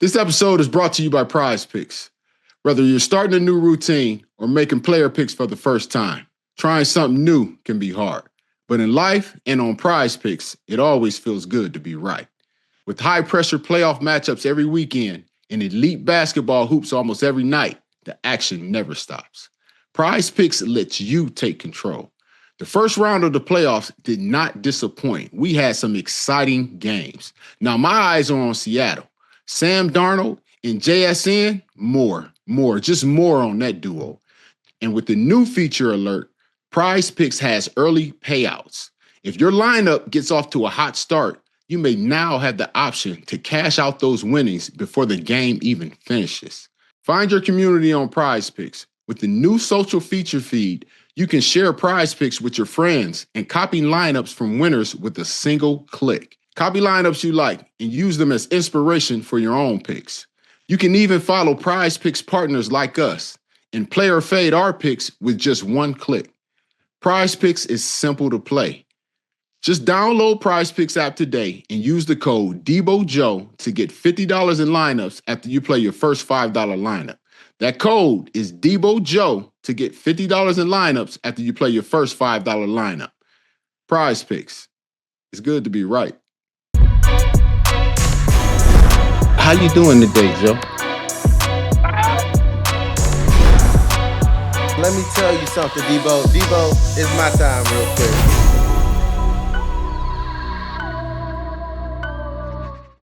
This episode is brought to you by PrizePicks. Whether you're starting a new routine or making player picks for the first time, trying something new can be hard. But in life and on PrizePicks, it always feels good to be right. With high-pressure playoff matchups every weekend and elite basketball hoops almost every night, the action never stops. PrizePicks lets you take control. The first round of the playoffs did not disappoint. We had some exciting games. Now, my eyes are on Seattle. Sam Darnold and JSN, more on that duo. And with the new feature alert, PrizePicks has early payouts. If your lineup gets off to a hot start, you may now have the option to cash out those winnings before the game even finishes. Find your community on PrizePicks. With the new social feature feed, you can share PrizePicks with your friends and copy lineups from winners with a single click. Copy lineups you like and use them as inspiration for your own picks. You can even follow PrizePicks partners like us and play or fade our picks with just one click. PrizePicks is simple to play. Just download PrizePicks app today and use the code DEBOJOE to get $50 in lineups after you play your first $5 lineup. That code is DEBOJOE to get $50 in lineups after you play your first $5 lineup. PrizePicks. It's good to be right. How you doing today, Joe? Let me tell you something, Deebo. Deebo, it's my time real quick.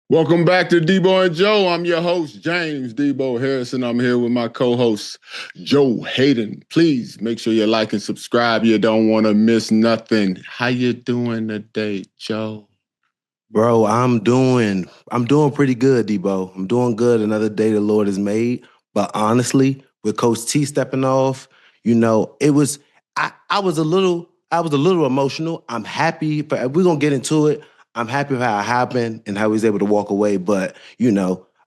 Welcome back to Deebo and Joe. I'm your host, James Deebo Harrison. I'm here with my co-host, Joe Haden. Please make sure you like and subscribe. You don't want to miss nothing. How you doing today, Joe? Bro, I'm doing pretty good, Deebo. I'm doing good. Another day the Lord has made. But honestly, with Coach T stepping off, it was I was a little emotional. I'm happy we're gonna get into it. I'm happy with how it happened and how he was able to walk away. But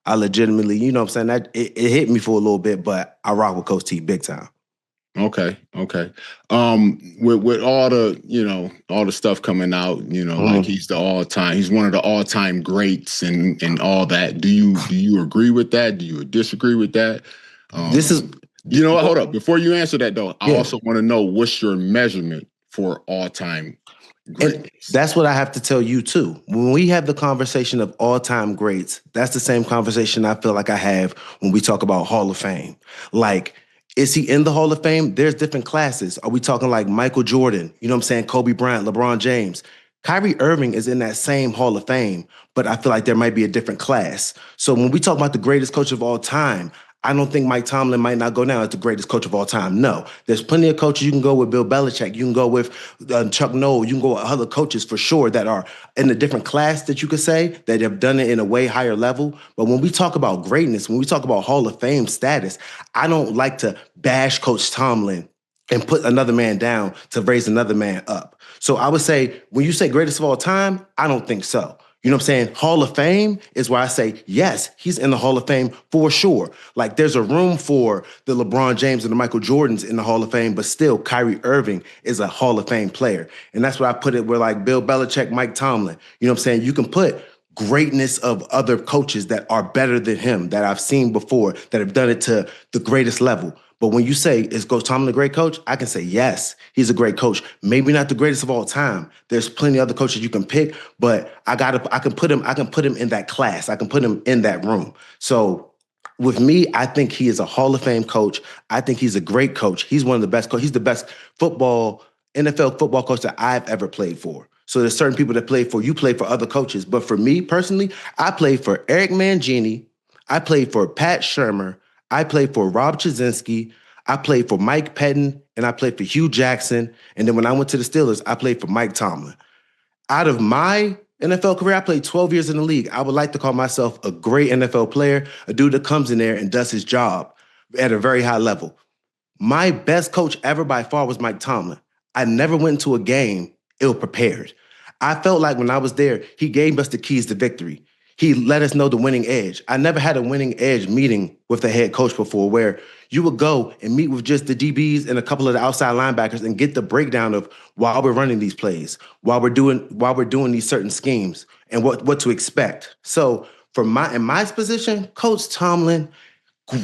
I legitimately, what I'm saying, that it hit me for a little bit, but I rock with Coach T big time. Okay. With all the stuff coming out, like he's one of the all-time greats and all that. Do you agree with that? Do you disagree with that? Hold up. Before you answer that though, I also want to know what's your measurement for all-time greatness. And that's what I have to tell you too. When we have the conversation of all-time greats, that's the same conversation I feel like I have when we talk about Hall of Fame. Like, is he in the Hall of Fame? There's different classes. Are we talking like Michael Jordan? You know what I'm saying? Kobe Bryant, LeBron James. Kyrie Irving is in that same Hall of Fame, but I feel like there might be a different class. So when we talk about the greatest coach of all time, I don't think Mike Tomlin might not go down as the greatest coach of all time. No, there's plenty of coaches. You can go with Bill Belichick. You can go with Chuck Noll. You can go with other coaches for sure that are in a different class that you could say that have done it in a way higher level. But when we talk about greatness, when we talk about Hall of Fame status, I don't like to bash Coach Tomlin and put another man down to raise another man up. So I would say when you say greatest of all time, I don't think so. You know what I'm saying? Hall of Fame is where I say, yes, he's in the Hall of Fame for sure. Like there's a room for the LeBron James and the Michael Jordans in the Hall of Fame, but still Kyrie Irving is a Hall of Fame player. And that's where I put it where like Bill Belichick, Mike Tomlin, you know what I'm saying? You can put greatness of other coaches that are better than him that I've seen before that have done it to the greatest level. But when you say, is Coach Tomlin a great coach? I can say, yes, he's a great coach. Maybe not the greatest of all time. There's plenty of other coaches you can pick, but I can put him in that class. I can put him in that room. So with me, I think he is a Hall of Fame coach. I think he's a great coach. He's one of the best coaches. He's the best NFL football coach that I've ever played for. So there's certain people that play for other coaches. But for me personally, I played for Eric Mangini. I played for Pat Shurmur. I played for Rob Chizensky, I played for Mike Pettin, and I played for Hugh Jackson. And then when I went to the Steelers, I played for Mike Tomlin. Out of my NFL career, I played 12 years in the league. I would like to call myself a great NFL player, a dude that comes in there and does his job at a very high level. My best coach ever by far was Mike Tomlin. I never went into a game ill-prepared. I felt like when I was there, he gave us the keys to victory. He let us know the winning edge. I never had a winning edge meeting with the head coach before where you would go and meet with just the DBs and a couple of the outside linebackers and get the breakdown of why we're running these plays, why we're doing these certain schemes and what to expect. So in my position, Coach Tomlin,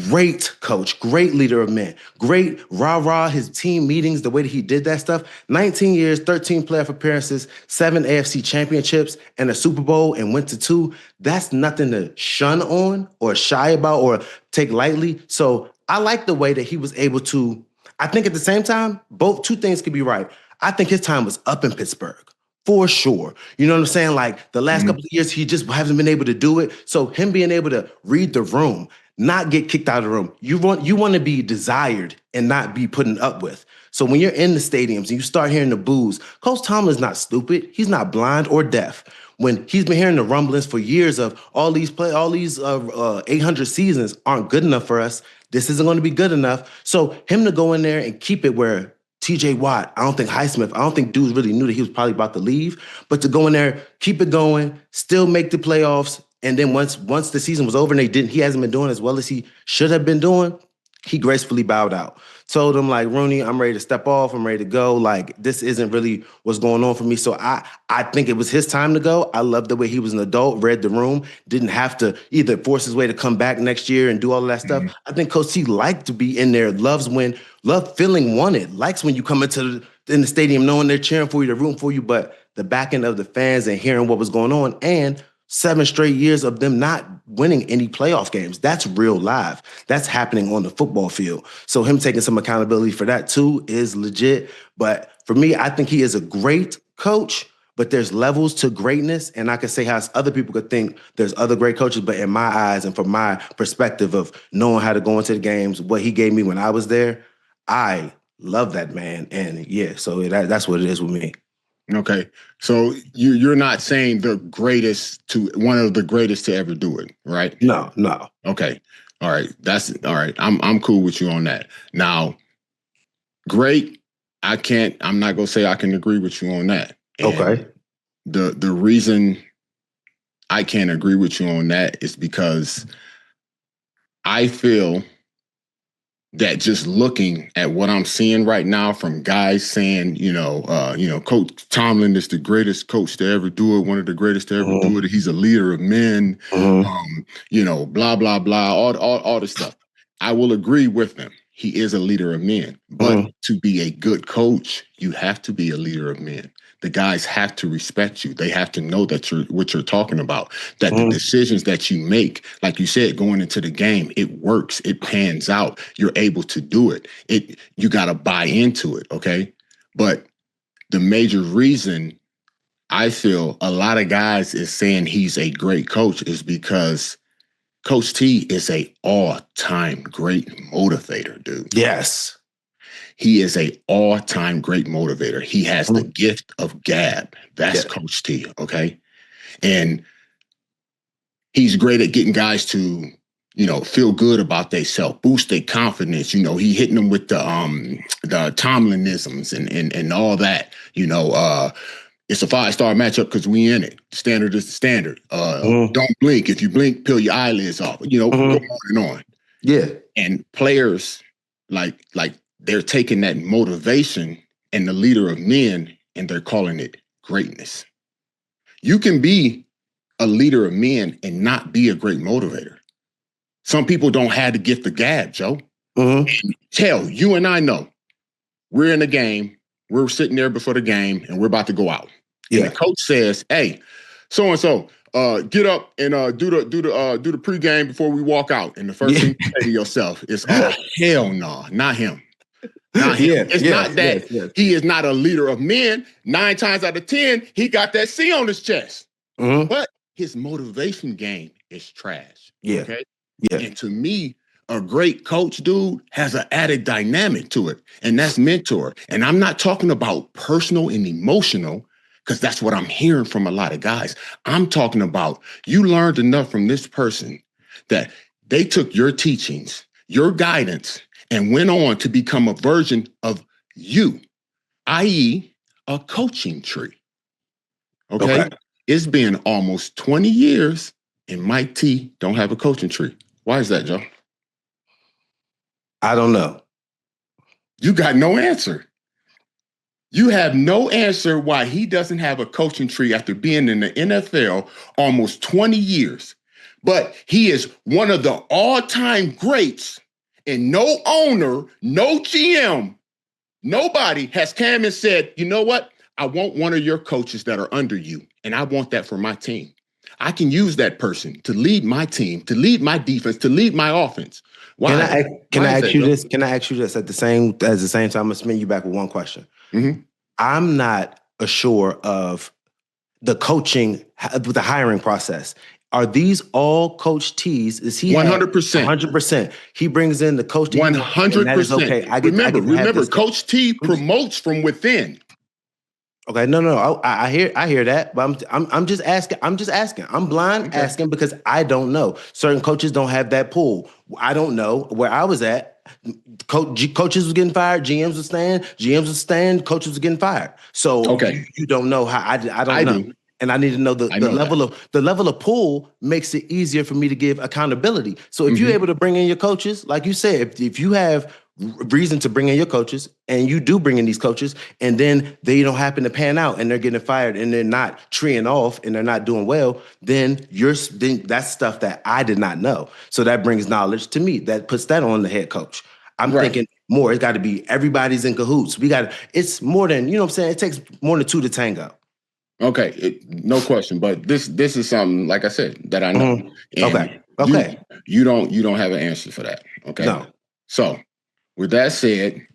great coach, great leader of men, great rah-rah, his team meetings, the way that he did that stuff. 19 years, 13 playoff appearances, 7 AFC championships, and a Super Bowl, and went to 2. That's nothing to shun on or shy about or take lightly. So I like the way that he was able to, I think at the same time, two things could be right. I think his time was up in Pittsburgh. For sure. You know what I'm saying? Like the last couple of years, he just hasn't been able to do it. So him being able to read the room, not get kicked out of the room. You want to be desired and not be put up with. So when you're in the stadiums and you start hearing the boos, Coach Tomlin's not stupid. He's not blind or deaf. When he's been hearing the rumblings for years of all these 800 seasons aren't good enough for us. This isn't going to be good enough. So him to go in there and keep it where TJ Watt, I don't think Highsmith, I don't think dudes really knew that he was probably about to leave, but to go in there, keep it going, still make the playoffs, and then once the season was over and he hasn't been doing as well as he should have been doing, he gracefully bowed out. Told him, like, Rooney, I'm ready to step off. I'm ready to go. Like, this isn't really what's going on for me. So I think it was his time to go. I love the way he was an adult, read the room, didn't have to either force his way to come back next year and do all of that stuff. I think Coach T liked to be in there, loves feeling wanted, likes when you come in the stadium knowing they're cheering for you, they're rooting for you, but the back end of the fans and hearing what was going on, and 7 straight years of them not winning any playoff games. That's real live. That's happening on the football field. So him taking some accountability for that too is legit. But for me, I think he is a great coach, but there's levels to greatness. And I can say how other people could think there's other great coaches, but in my eyes and from my perspective of knowing how to go into the games, what he gave me when I was there, I love that man. And yeah, so that's what it is with me. Okay, so you're not saying one of the greatest to ever do it, right? No. Okay, all right, that's all right. I'm cool with you on that. Now, great. I'm not gonna say I can agree with you on that. And okay. The reason I can't agree with you on that is because I feel that just looking at what I'm seeing right now from guys saying, Coach Tomlin is the greatest coach to ever do it, one of the greatest to ever do it. He's a leader of men, blah, blah, blah, all this stuff. I will agree with them. He is a leader of men. But to be a good coach, you have to be a leader of men. The guys have to respect you. They have to know that what you're talking about, that the decisions that you make, like you said, going into the game, it works, it pans out. You're able to do it. You got to buy into it, okay? But the major reason I feel a lot of guys is saying he's a great coach is because Coach T is a all-time great motivator, dude. Yes. He is a all-time great motivator. He has the gift of gab. That's Coach T, okay? And he's great at getting guys to, feel good about themselves, boost their confidence. He hitting them with the Tomlinisms and all that. It's a 5-star matchup because we in it. Standard is the standard. Don't blink. If you blink, peel your eyelids off. Go on and on. Yeah. And players like they're taking that motivation and the leader of men and they're calling it greatness. You can be a leader of men and not be a great motivator. Some people don't have the gift of gab, Joe. You and I know we're in the game. We're sitting there before the game and we're about to go out. Yeah. And the coach says, "Hey, so-and-so, get up and do the pregame before we walk out." And the first thing you say to yourself is, "Oh, hell no, not him." Not him. It's not that he is not a leader of men. 9 times out of 10, he got that C on his chest. But his motivation game is trash. Yeah. Okay. Yeah. And to me, a great coach, dude, has an added dynamic to it, and that's mentor. And I'm not talking about personal and emotional, because that's what I'm hearing from a lot of guys. I'm talking about you learned enough from this person that they took your teachings, your guidance, and went on to become a version of you, i.e., a coaching tree. Okay? It's been almost 20 years, and Mike T don't have a coaching tree. Why is that, Joe? I don't know. You got no answer. You have no answer why he doesn't have a coaching tree after being in the NFL almost 20 years, but he is one of the all-time greats, and no owner, no GM, nobody has come and said, you know what? I want one of your coaches that are under you, and I want that for my team. I can use that person to lead my team, to lead my defense, to lead my offense. Why? Can I ask you this? Can I ask you this at the same time? I'm gonna spin you back with one question. Mm-hmm. I'm not sure of the coaching, the hiring process. Are these all Coach T's? Is he 100%? 100%. He brings in the Coach T. 100%. That is okay. Remember, Coach T promotes from within. Okay, no. I hear that, but I'm just asking. I'm blind asking because I don't know. Certain coaches don't have that pool. I don't know where I was at. Coaches was getting fired. GMs was staying. Coaches was getting fired. So you don't know how. I don't know. Do. And I need to know the level of pool makes it easier for me to give accountability. So if you're able to bring in your coaches, like you said, if you have reason to bring in your coaches and you do bring in these coaches and then they don't happen to pan out and they're getting fired and they're not treeing off and they're not doing well, then that's stuff that I did not know. So that brings knowledge to me. That puts that on the head coach. I'm thinking more, it's got to be everybody's in cahoots. It's more than, you know what I'm saying? It takes more than two to tango. Okay, no question. But this is something, like I said, that I know. Okay. You don't have an answer for that. Okay. No. So with that said,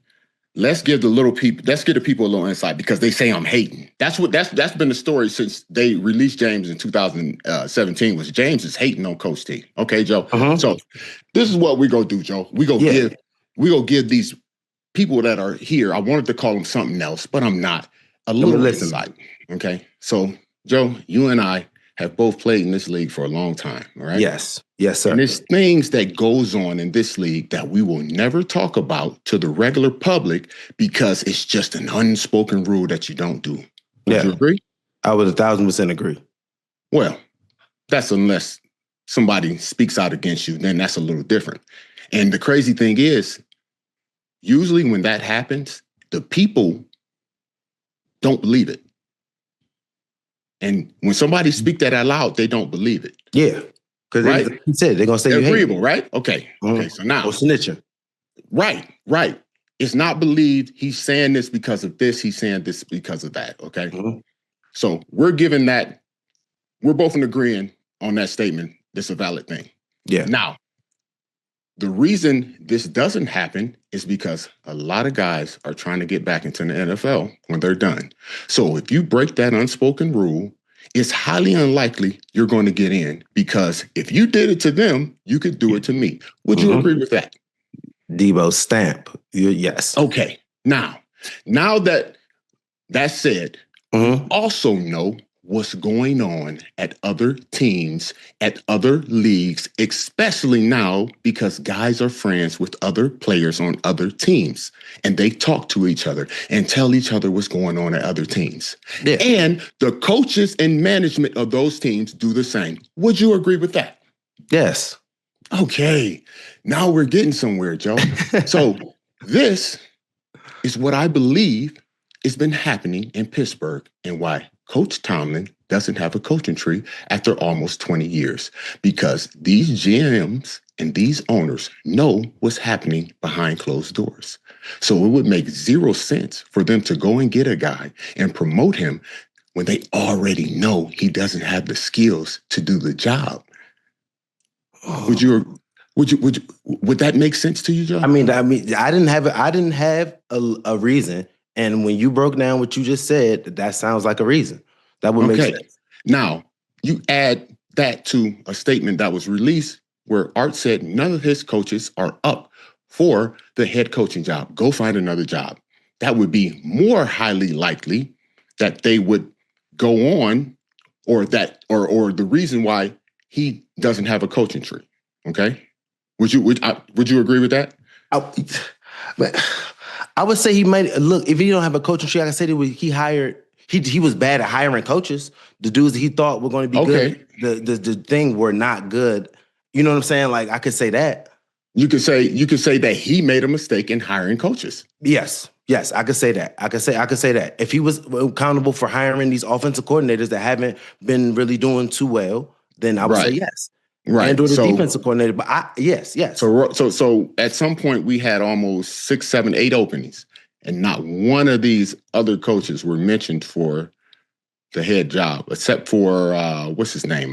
let's give the people a little insight because they say I'm hating. That's been the story since they released James in 2017. Was James is hating on Coach T. Okay, Joe. So this is what we go do, Joe. We go give these people that are here. I wanted to call them something else, but I'm not. A little insight. Okay. So Joe, you and I have both played in this league for a long time. All right. Yes, sir. And there's things that goes on in this league that we will never talk about to the regular public because it's just an unspoken rule that you don't do. Would you agree? I would 1,000% agree. Well, that's unless somebody speaks out against you, then that's a little different. And the crazy thing is, usually when that happens, the people don't believe it. And when somebody speaks that out loud, they don't believe it. Yeah. Because like you said, they're going to say they're you agreeable, hate right? Okay. Okay. So now. Or snitching. Right. It's not believed. He's saying this because of this. He's saying this because of that. Okay. So we're both in agreeing on that statement. It's a valid thing. Yeah. Now, the reason this doesn't happen is because a lot of guys are trying to get back into the NFL when they're done. So if you break that unspoken rule, it's highly unlikely you're going to get in because if you did it to them, you could do it to me. Would you agree with that? Deebo stamp. Yes. Okay. Now that's said, also know what's going on at other teams, at other leagues, especially now because guys are friends with other players on other teams and they talk to each other and tell each other what's going on at other teams. Yeah. And the coaches and management of those teams do the same. Would you agree with that? Yes. Okay. Now we're getting somewhere, Joe. So this is what I believe has been happening in Pittsburgh and why Coach Tomlin doesn't have a coaching tree after almost 20 years because these GMs and these owners know what's happening behind closed doors. So it would make zero sense for them to go and get a guy and promote him when they already know he doesn't have the skills to do the job. Would that make sense to you, Joe? I mean, I didn't have a reason. And when you broke down what you just said, that sounds like a reason. That would make sense. Now, you add that to a statement that was released where Art said none of his coaches are up for the head coaching job. Go find another job. That would be more highly likely that they would go on or the reason why he doesn't have a coaching tree. Okay? Would you agree with that? I would say he might look if he don't have a coaching tree. Like I said, he was bad at hiring coaches. The dudes that he thought were going to be good, the thing were not good. You know what I'm saying? Like I could say that. You could say that he made a mistake in hiring coaches. Yes, I could say that. I could say that. If he was accountable for hiring these offensive coordinators that haven't been really doing too well, then I would say yes. Right. and or the defensive coordinator. But yes. So at some point we had almost 6, 7, 8 openings, and not one of these other coaches were mentioned for the head job, except for what's his name,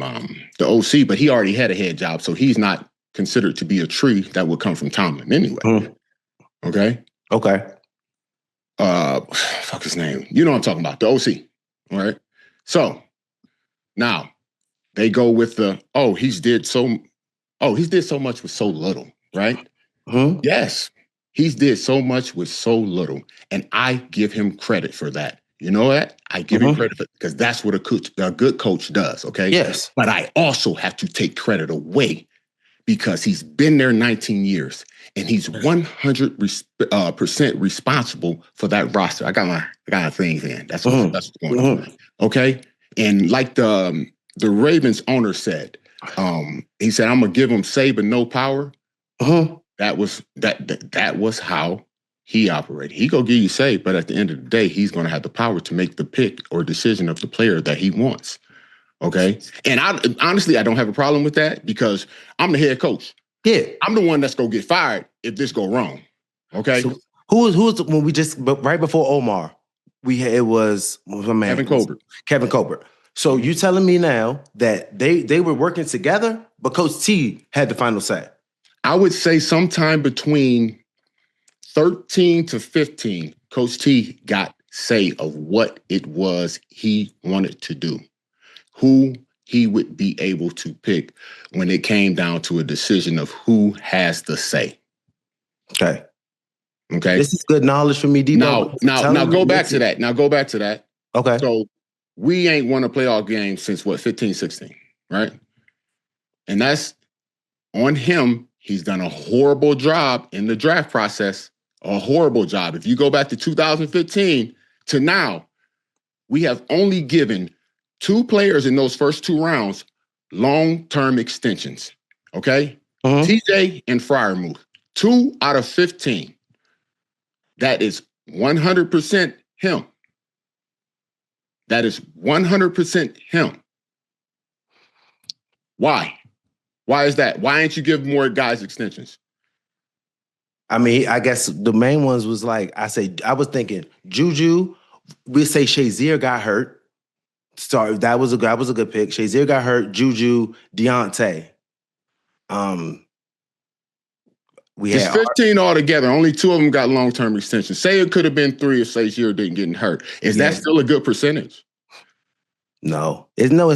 the OC. But he already had a head job, so he's not considered to be a tree that would come from Tomlin anyway. Okay. Fuck his name. You know what I'm talking about, the OC. All right. So now they go with he did so much with so little, right? Yes, he's did so much with so little, and I give him credit for that. You know that? I give him credit for, because that's what a good coach does, okay? Yes. But I also have to take credit away because he's been there 19 years, and he's 100% responsible for that roster. I got my things in. That's what's going on. Okay? And like the Ravens owner said, he said, I'm gonna give him say but no power. That was how he operated. He gonna give you say, but at the end of the day, he's gonna have the power to make the pick or decision of the player that he wants. Okay. And honestly, I don't have a problem with that because I'm the head coach. Yeah. I'm the one that's gonna get fired if this go wrong. Okay. So who's when we just right before Omar, it was my man Kevin Colbert. So you telling me now that they were working together, but Coach T had the final say? I would say sometime between 13 to 15, Coach T got say of what it was he wanted to do, who he would be able to pick when it came down to a decision of who has the say. Okay. This is good knowledge for me, Deebo. Now go back to that. Now go back to that. Okay. So we ain't won a playoff game since 15, 16, right? And that's on him. He's done a horrible job in the draft process, a horrible job. If you go back to 2015 to now, we have only given 2 players in those first 2 rounds long-term extensions, okay? TJ and Freiermuth, 2 out of 15. That is 100% him. That is 100% him. Why? Why is that? Why ain't you give more guys extensions? I mean, I guess the main ones was like, I was thinking Juju, we say Shazier got hurt. Sorry, that was a good pick. Shazier got hurt, Juju, Deontay. It's 15 altogether. Only 2 of them got long-term extensions. Say it could have been 3 if Shazier didn't get hurt. Is that still a good percentage? No. It's not.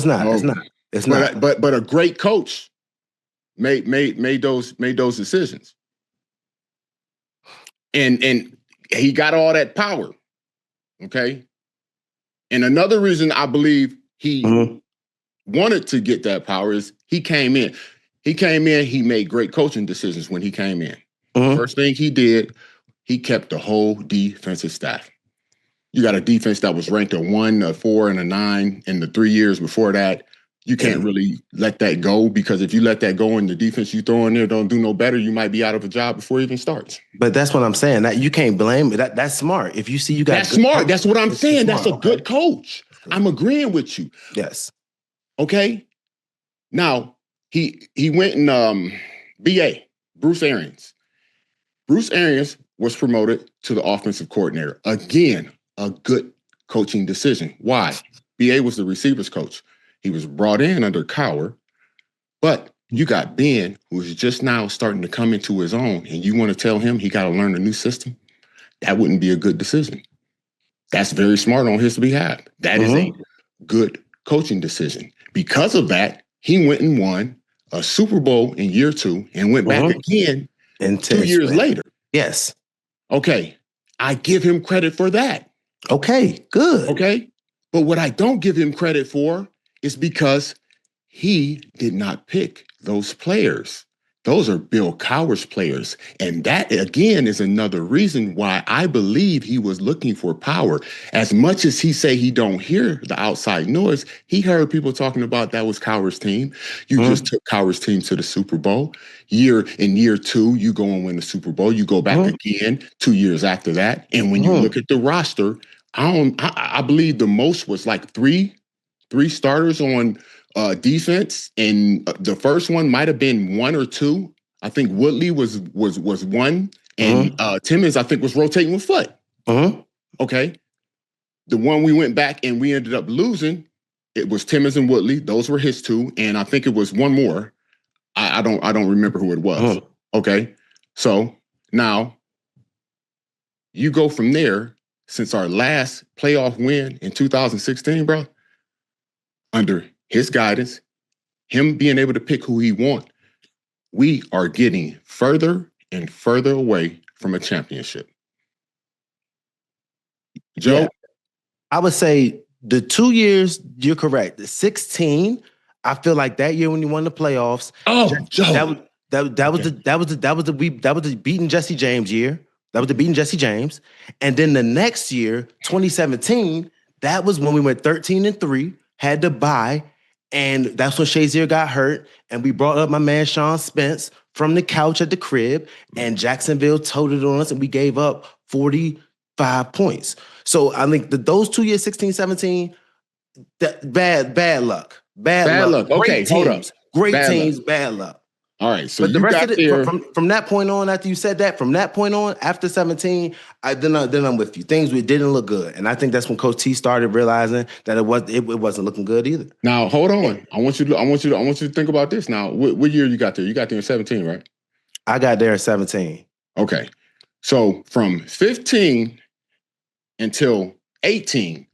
It's not. But a great coach made those decisions. And he got all that power. Okay. And another reason I believe he wanted to get that power is he came in. He made great coaching decisions when he came in. First thing he did, he kept the whole defensive staff. You got a defense that was ranked a 1, a 4, and a 9 in the 3 years before that. You can't really let that go, because if you let that go and the defense you throw in there don't do no better, you might be out of a job before it even starts. But that's what I'm saying. That you can't blame it. That's smart. If you see you got that's smart. That's what I'm saying. That's a good coach. I'm agreeing with you. Yes. Okay. Now he went and BA Bruce Arians. Bruce Arians was promoted to the offensive coordinator. Again, a good coaching decision. Why? BA was the receivers coach. He was brought in under Cowher, but you got Ben, who's just now starting to come into his own, and you want to tell him he got to learn a new system? That wouldn't be a good decision. That's very smart on his behalf. That is a good coaching decision. Because of that, he went and won a Super Bowl in year 2 and went back again 2 years later. Yes. Okay. I give him credit for that. Okay, good. Okay. But what I don't give him credit for is because he did not pick those players. Those are Bill Cowher's players. And that, again, is another reason why I believe he was looking for power. As much as he say he don't hear the outside noise, he heard people talking about that was Cowher's team. You just took Cowher's team to the Super Bowl. In year 2, you go and win the Super Bowl. You go back again 2 years after that. And when you look at the roster, I believe the most was like three starters on defense, and the first one might have been 1 or 2. I think Woodley was 1, and Timmons, I think, was rotating with foot. Okay. The one we went back and we ended up losing, it was Timmons and Woodley. Those were his 2, and I think it was one more. I don't remember who it was. Okay. So now you go from there. Since our last playoff win in 2016, bro, under his guidance, him being able to pick who he wants, we are getting further and further away from a championship. Joe? Yeah. I would say the 2 years, you're correct. The 16, I feel like that year when you won the playoffs. Oh, Joe. That was the beating Jesse James year. That was the beating Jesse James. And then the next year, 2017, that was when we went 13-3, had to bye. And that's when Shazier got hurt. And we brought up my man Sean Spence from the couch at the crib. And Jacksonville toted on us and we gave up 45 points. So I think those 2 years, 16, 17, bad luck. Bad luck. Okay, hold up. Great teams, bad luck. All right, so but the rest of it, from that point on, after you said that, from that point on, after 17, then I'm with you. Things didn't look good, and I think that's when Coach T started realizing that it wasn't looking good either. Now, hold on. I want you to think about this. Now, what year you got there? You got there in 17, right? I got there in 17. Okay, so from 15 until 18,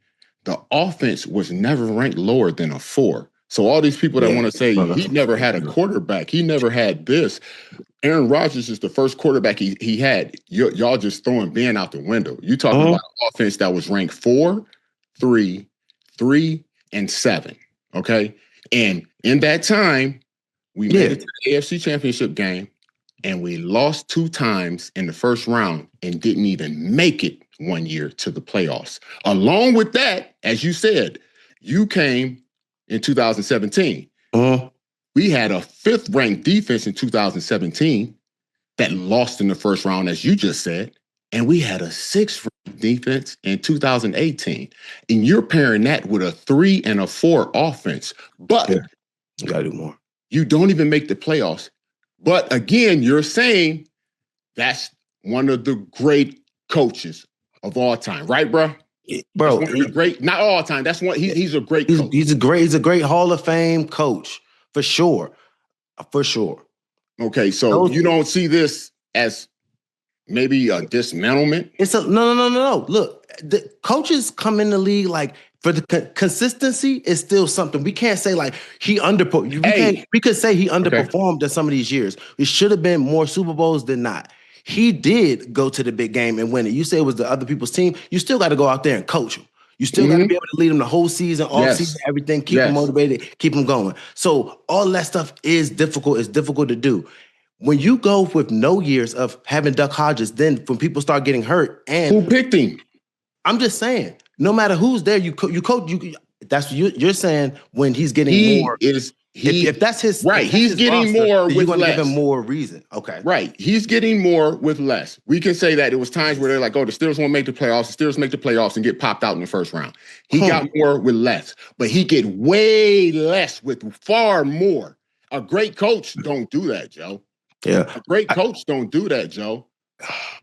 the offense was never ranked lower than a 4. So all these people that want to say he never had a quarterback, he never had this. Aaron Rodgers is the first quarterback he had. Y'all just throwing Ben out the window. You talking about an offense that was ranked 4, 3, 3, and 7. Okay, and in that time, we made it to the AFC Championship game, and we lost 2 times in the first round and didn't even make it one year to the playoffs. Along with that, as you said, you came in 2017. We had a 5th ranked defense in 2017 that lost in the first round, as you just said. And we had a 6th ranked defense in 2018. And you're pairing that with a 3 and a 4 offense. But you gotta do more. You don't even make the playoffs. But again, you're saying that's one of the great coaches of all time, right, bro? Bro, great, not all time. That's one. He's a great coach. He's a great Hall of Fame coach for sure. Okay, so you don't see this as maybe a dismantlement? No. Look, the coaches come in the league like for the consistency is still something. We can't say like he underperformed. We could say he underperformed in some of these years. It should have been more Super Bowls than not. He did go to the big game and win it. You say it was the other people's team. You still got to go out there and coach them. You still got to be able to lead them the whole season, off season, everything, keep them motivated, keep them going. So all that stuff is difficult. It's difficult to do. When you go with no years of having Duck Hodges, then when people start getting hurt, and who picked him? I'm just saying, no matter who's there, you coach. That's what you're saying. When he's getting more, if that's his right, he's getting more with less. Give him more reason. Okay, right, he's getting more with less. We can say that it was times where they're like, "Oh, the Steelers won't make the playoffs. The Steelers make the playoffs and get popped out in the first round." He got more with less, but he get way less with far more. A great coach don't do that, Joe. Yeah, a great coach don't do that, Joe.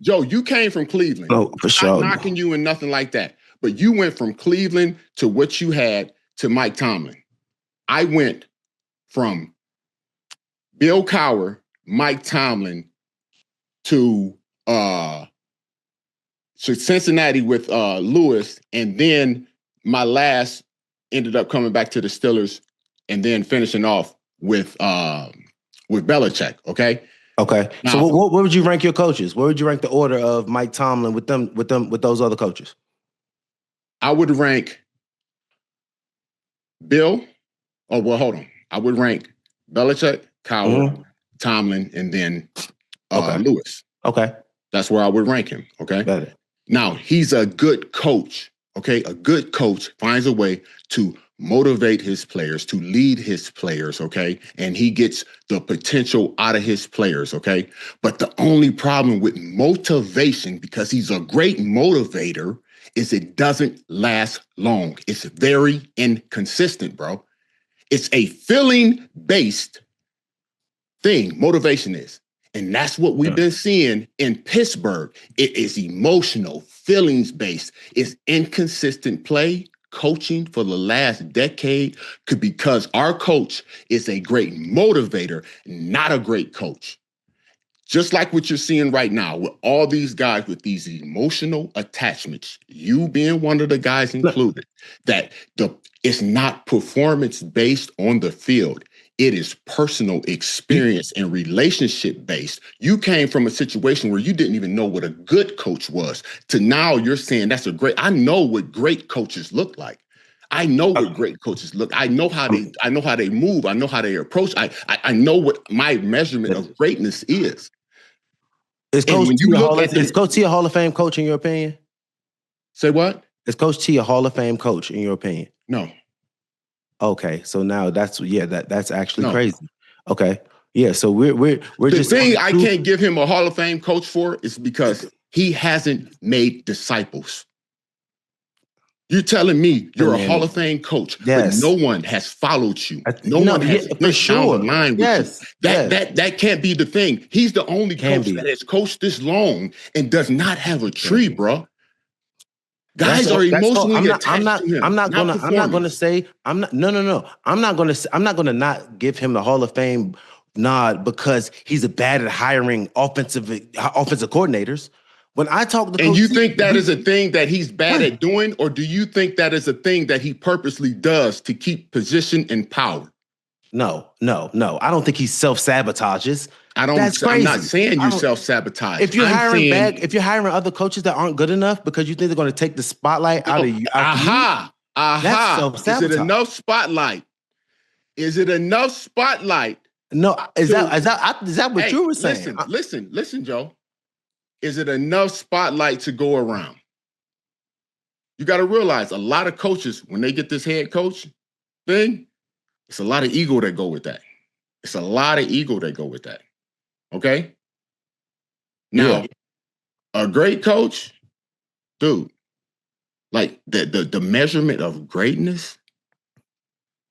Joe, you came from Cleveland. No, for sure. I'm not knocking you and nothing like that, but you went from Cleveland to what you had to Mike Tomlin. I went from Bill Cowher, Mike Tomlin to Cincinnati with Lewis, and then my last ended up coming back to the Steelers, and then finishing off with Belichick. Okay. Now, so what would you rank your coaches? Where would you rank the order of Mike Tomlin with those other coaches? I would rank Bill. Oh well, hold on. I would rank Belichick, Cowher, Tomlin, and then Lewis. Okay. That's where I would rank him. Okay. Better. Now, he's a good coach. Okay. A good coach finds a way to motivate his players, to lead his players. Okay. And he gets the potential out of his players. Okay. But the only problem with motivation, because he's a great motivator, is it doesn't last long. It's very inconsistent, bro. It's a feeling-based thing, motivation is. And that's what we've been seeing in Pittsburgh. It is emotional, feelings-based. It's inconsistent play, coaching for the last decade, because our coach is a great motivator, not a great coach. Just like what you're seeing right now with all these guys with these emotional attachments, you being one of the guys included, that it's not performance based on the field. It is personal experience and relationship based. You came from a situation where you didn't even know what a good coach was, to now you're saying that's a great. I know what great coaches look like. I know what great coaches look. I know how they move. I know how they approach. I know what my measurement of greatness is. Is Coach T a Hall of Fame coach in your opinion? Say what? Is Coach T a Hall of Fame coach in your opinion? No. Okay, so now that's actually crazy. Okay, yeah. So we're just the thing I can't give him a Hall of Fame coach for is because he hasn't made disciples. You're telling me you're a Hall of Fame coach, but no one has followed you. No one has for sure. Down the line with you. That can't be the thing. He's the only coach that has coached this long and does not have a tree, bro. Guys are emotionally attached to him. I'm not gonna not give him the Hall of Fame nod because he's bad at hiring offensive coordinators. When I talk to and you think that is a thing that he's bad at doing, or do you think that is a thing that he purposely does to keep position and power? No. I don't think he self-sabotages. That's crazy. I'm not saying you self-sabotage. If you're hiring other coaches that aren't good enough because you think they're going to take the spotlight out of you. That's self-sabotage. Is it enough spotlight? Is it enough spotlight? No, is that what you were saying? Listen, Joe. Is it enough spotlight to go around? You got to realize a lot of coaches, when they get this head coach thing, it's a lot of ego that go with that. Okay? Now, a great coach, dude, like the measurement of greatness,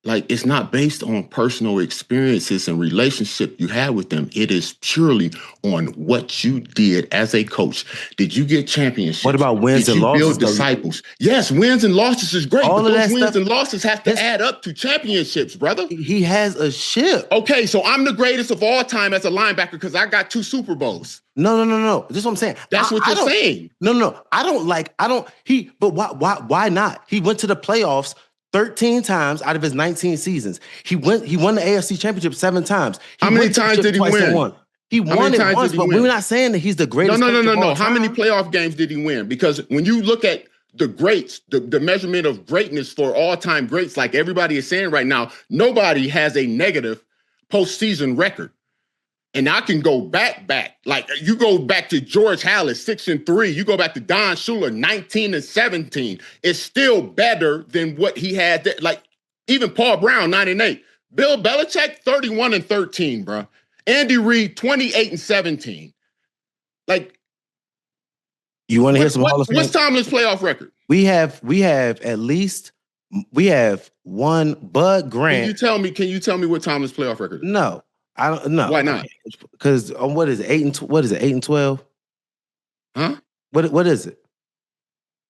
like it's not based on personal experiences and relationship you had with them. It is purely on what you did as a coach. Did you get championships? What about wins and losses? Did you build disciples? Yes, wins and losses is great, but those wins and losses have to add up to championships, brother. He has a ship. Okay, so I'm the greatest of all time as a linebacker because I got 2 Super Bowls. No. This is what I'm saying. That's what you're saying. No. But why not? He went to the playoffs 13 times out of his 19 seasons. He won the AFC Championship 7 times. How many times did he win? He won it once, but we're not saying that he's the greatest. No. How many playoff games did he win? Because when you look at the greats, the measurement of greatness for all-time greats, like everybody is saying right now, nobody has a negative postseason record. And I can go back. Like you go back to George Halas, 6-3. You go back to Don Shula, 19-17. It's still better than what he had. Like even Paul Brown, 9-8. Bill Belichick, 31-13, bro. Andy Reid, 28-17. Like, you want to hear some Hall of Fame? What's Tomlin's playoff record? We have one Bud Grant. Can you tell me what Tomlin's playoff record is? No. I don't know. Why not? Because what is it? 8-12? Huh? What is it?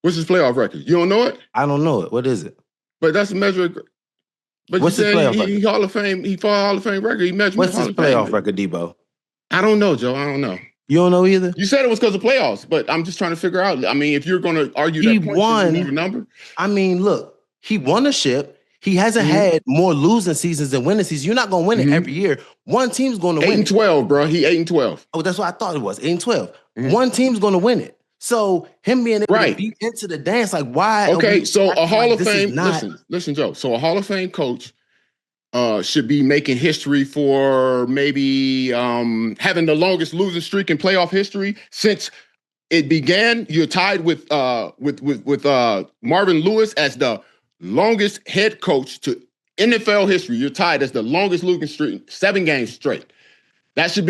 What's his playoff record? You don't know it? I don't know it. What is it? But that's a measure. But what's his playoff record? He Hall of Fame. He fought Hall of Fame record. He measured. What's his playoff record, Deebo? I don't know, Joe. I don't know. You don't know either? You said it was because of playoffs, but I'm just trying to figure out. I mean, if you're going to argue that point, won. You number. I mean, look, he won a ship. He hasn't had more losing seasons than winning seasons. You're not going to win it every year. One team's going to win 8-12, bro. He 8-12. Oh, that's what I thought it was. 8-12. One team's going to win it. So him being able to be into the dance, like why? Okay, so a Hall of Fame, listen, Joe. So a Hall of Fame coach should be making history for maybe having the longest losing streak in playoff history since it began. You're tied with Marvin Lewis as the longest head coach to NFL history. You're tied as the longest losing streak, 7 games straight. That's a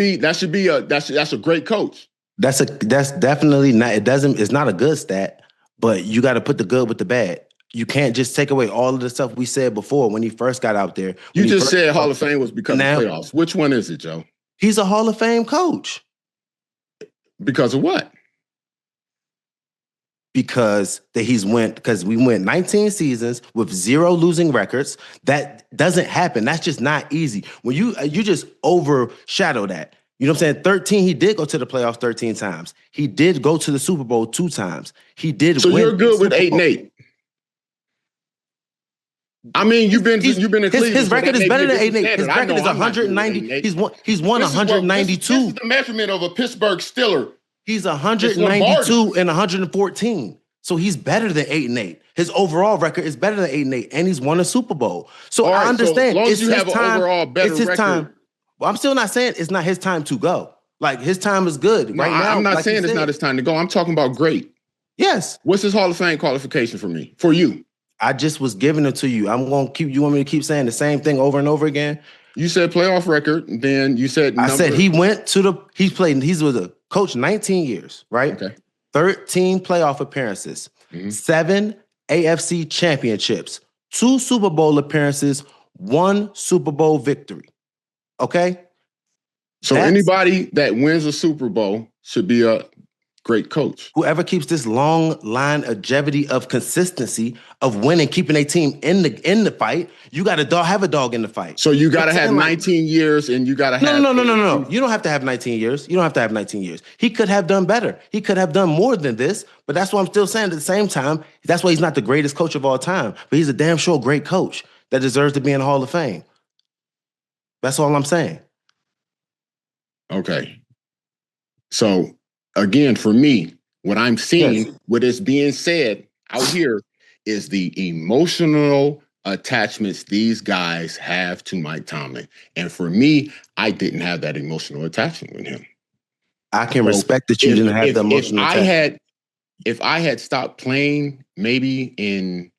great coach. That's definitely not. It's not a good stat, but you got to put the good with the bad. you can't just take away all of the stuff we said before when he first got out there. You just said Hall of Fame was because of playoffs. Which one is it, Joe? He's a Hall of Fame coach. Because of what? Because we went 19 seasons with 0 losing records. That doesn't happen. That's just not easy. When you just overshadow that. You know what I'm saying? 13, he did go to the playoffs 13 times. He did go to the Super Bowl 2 times. He did so win. You're good with 8-8. I mean, you've been in Cleveland. His record is better than 8-8. His record is 190. He's won 192. This is the measurement of a Pittsburgh Steeler. He's 192 and 114. So he's better than 8-8. His overall record is better than 8-8, and he's won a Super Bowl. So I understand. So as long as you have an overall better record. Time. Well, I'm still not saying it's not his time to go. Like, his time is good right now. I'm not saying it's not his time to go. I'm talking about great. Yes. What's his Hall of Fame qualification for you? I just was giving it to you. I'm going to keep. You want me to keep saying the same thing over and over again? You said playoff record. Then you said I said he went to the. He was a coach 19 years, right? Okay. 13 playoff appearances, 7 AFC championships, 2 Super Bowl appearances, 1 Super Bowl victory. Okay. So anybody that wins a Super Bowl should be a great coach. Whoever keeps this long longevity of consistency of winning, keeping a team in the fight, you got to have a dog in the fight. So you got to have 19 years, and you got to have no. You don't have to have 19 years. You don't have to have 19 years. He could have done better. He could have done more than this. But that's what I'm still saying. At the same time, that's why he's not the greatest coach of all time. But he's a damn sure great coach that deserves to be in the Hall of Fame. That's all I'm saying. Okay. So again, for me, what I'm seeing, what is being said out here is the emotional attachments these guys have to Mike Tomlin. And for me, I didn't have that emotional attachment with him. I can respect that you didn't have the emotional attachment. If I had stopped playing maybe in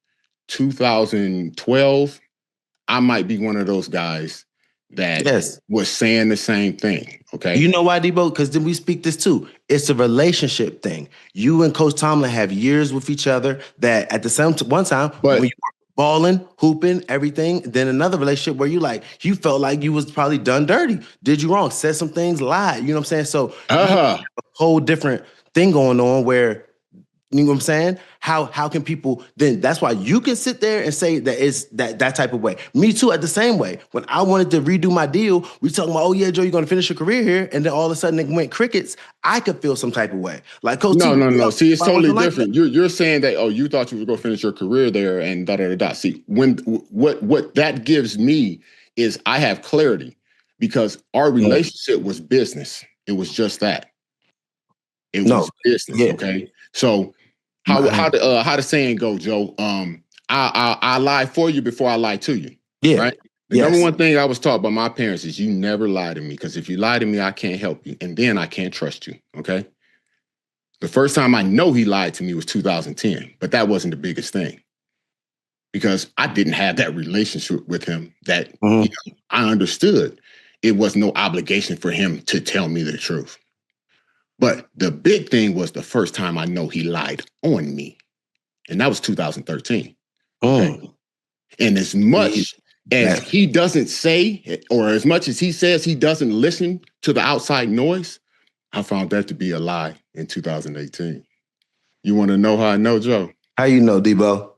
2012, I might be one of those guys that was saying the same thing, okay? You know why, Deebo? Because then we speak this too. It's a relationship thing. You and Coach Tomlin have years with each other that at the same one time, when you were balling, hooping, everything, then another relationship where you felt like you was probably done dirty, did you wrong, said some things, lied, you know what I'm saying? So you have a whole different thing going on where, you know what I'm saying? How can people then? That's why you can sit there and say that it's that type of way. Me too, at the same way. When I wanted to redo my deal, we talking about, oh yeah, Joe, you're gonna finish your career here, and then all of a sudden it went crickets. I could feel some type of way. Like Coach No. See, it's totally different. You're saying that, oh, you thought you were gonna finish your career there, and da. See, when what that gives me is I have clarity because our relationship was business. It was just that. It was business. Yeah. Okay, so. How the saying go, Joe? I lie for you before I lie to you. Yeah. Right? The number one thing I was taught by my parents is you never lie to me, because if you lie to me, I can't help you. And then I can't trust you. Okay. The first time I know he lied to me was 2010, but that wasn't the biggest thing because I didn't have that relationship with him that I understood. It was no obligation for him to tell me the truth. But the big thing was the first time I know he lied on me. And that was 2013. Okay? And as much as he doesn't say, or as much as he says he doesn't listen to the outside noise, I found that to be a lie in 2018. You want to know how I know, Joe? How you know, Deebo?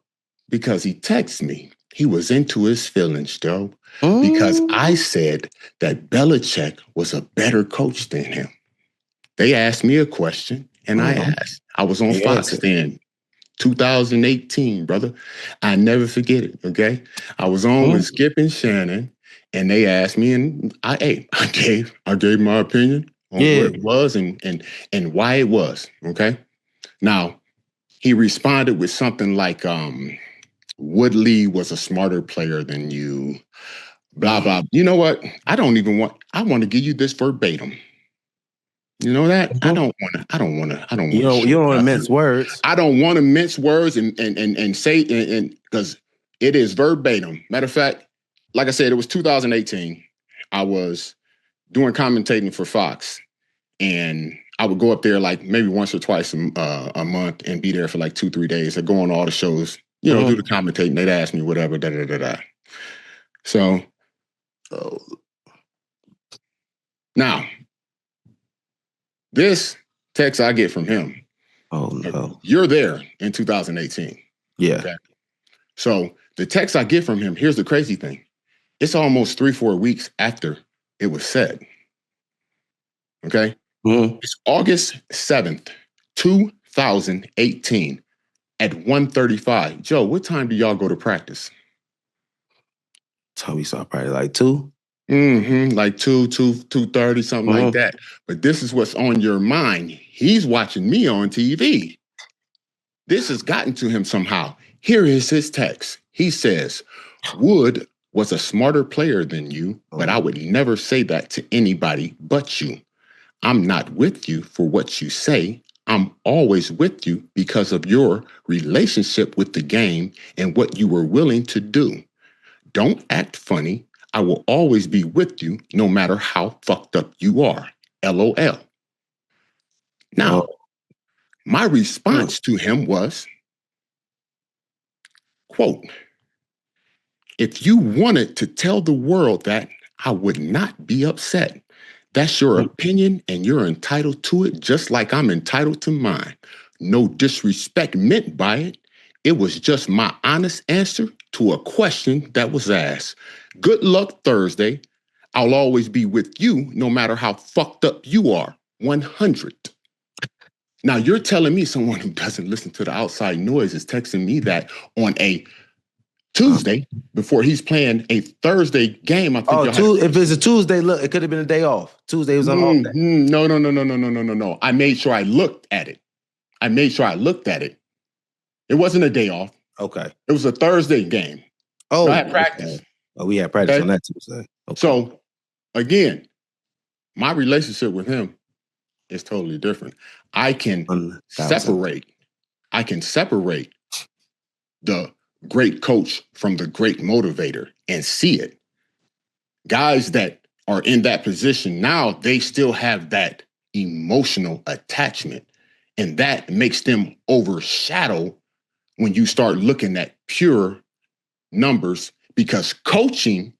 Because he texted me. He was into his feelings, Joe. Because I said that Belichick was a better coach than him. They asked me a question, and I asked. I was on Fox then, 2018, brother. I never forget it, okay? I was on with Skip and Shannon, and they asked me, and I gave my opinion on what it was and why it was, okay? Now, he responded with something like, Woodley was a smarter player than you, blah, blah. You know what? I want to give you this verbatim. You know that? I don't want to. You don't want to mince words. I don't want to mince words and say because it is verbatim. Matter of fact, like I said, it was 2018. I was doing commentating for Fox, and I would go up there like maybe once or twice a month and be there for like 2-3 days. I go on all the shows, do the commentating. They'd ask me whatever, da-da-da-da. So, now, this text I get from him. Oh, no. You're there in 2018. Yeah. Okay? So, the text I get from him, here's the crazy thing. It's almost 3-4 weeks after it was said. Okay? It's August 7th, 2018 at 1:35. Joe, what time do y'all go to practice? Time we saw probably like 2. Like 2:30, something like that. But this is what's on your mind. He's watching me on TV. This has gotten to him somehow. Here is his text. He says, Wood was a smarter player than you, but I would never say that to anybody but you. I'm not with you for what you say. I'm always with you because of your relationship with the game and what you were willing to do. Don't act funny. I will always be with you no matter how fucked up you are. LOL. Now, my response to him was, quote, if you wanted to tell the world that, I would not be upset. That's your opinion and you're entitled to it just like I'm entitled to mine. No disrespect meant by it. It was just my honest answer to a question that was asked. Good luck Thursday. I'll always be with you no matter how fucked up you are. 100. Now you're telling me someone who doesn't listen to the outside noise is texting me that on a Tuesday before he's playing a Thursday game. I think if it's a Tuesday, look, it could have been a day off. Tuesday was on off day. No. I made sure I looked at it. It wasn't a day off. Okay. It was a Thursday game. Oh, so I had practice. Okay. Oh, we had practice on that Tuesday. Okay. So, again, my relationship with him is totally different. I can separate the great coach from the great motivator and see it. Guys that are in that position now, they still have that emotional attachment, and that makes them overshadow when you start looking at pure numbers, because coaching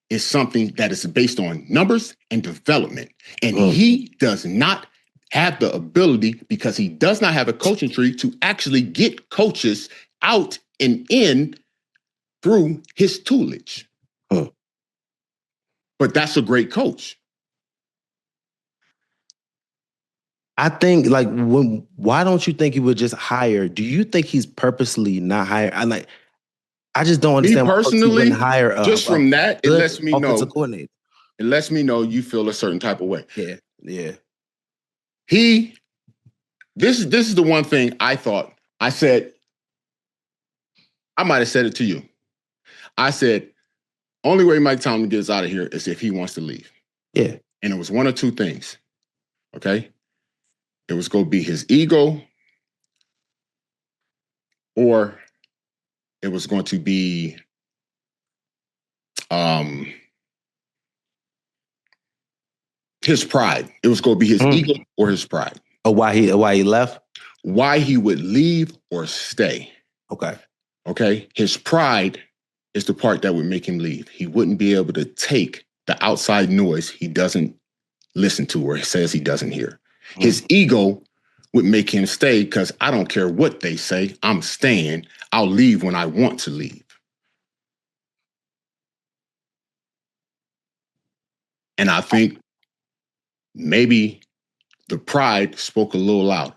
is something that is based on numbers and development. And he does not have the ability, because he does not have a coaching tree, to actually get coaches out and in through his toolage. But that's a great coach. I think, like, why don't you think he would just hire? Do you think he's purposely not hiring? I just don't understand. Me personally, why hire just from that, it lets me know. Coordinator. It lets me know you feel a certain type of way. Yeah. This is the one thing I thought. I said, I might have said it to you. I said, only way Mike Tomlin gets out of here is if he wants to leave. Yeah. And it was one or two things. Okay? It was going to be his ego, or it was going to be his pride. It was going to be his ego or his pride. Oh, why he left? Why he would leave or stay. Okay. His pride is the part that would make him leave. He wouldn't be able to take the outside noise he doesn't listen to or says he doesn't hear. His ego would make him stay, because I don't care what they say. I'm staying. I'll leave when I want to leave. And I think maybe the pride spoke a little loud.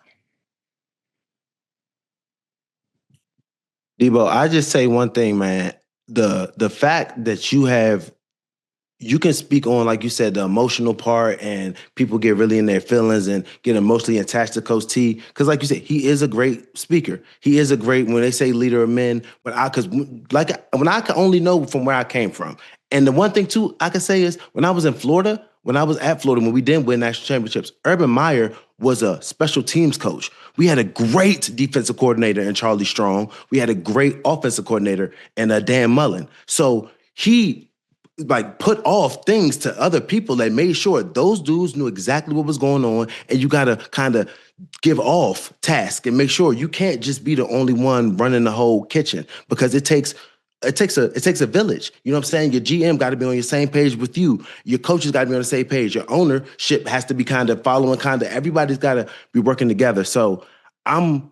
Deebo, I just say one thing, man. The fact that you can speak on, like you said, the emotional part, and people get really in their feelings and get emotionally attached to Coach T. Because, like you said, he is a great speaker. He is a great, when they say leader of men, when I can only know from where I came from. And the one thing too I can say is, when I was at Florida, when we didn't win national championships, Urban Meyer was a special teams coach. We had a great defensive coordinator in Charlie Strong. We had a great offensive coordinator in Dan Mullen. So he like put off things to other people that made sure those dudes knew exactly what was going on, and you gotta kind of give off tasks and make sure you can't just be the only one running the whole kitchen, because it takes a village. You know what I'm saying? Your GM got to be on your same page with you. Your coaches got to be on the same page. Your ownership has to be kind of following, everybody's got to be working together. So I'm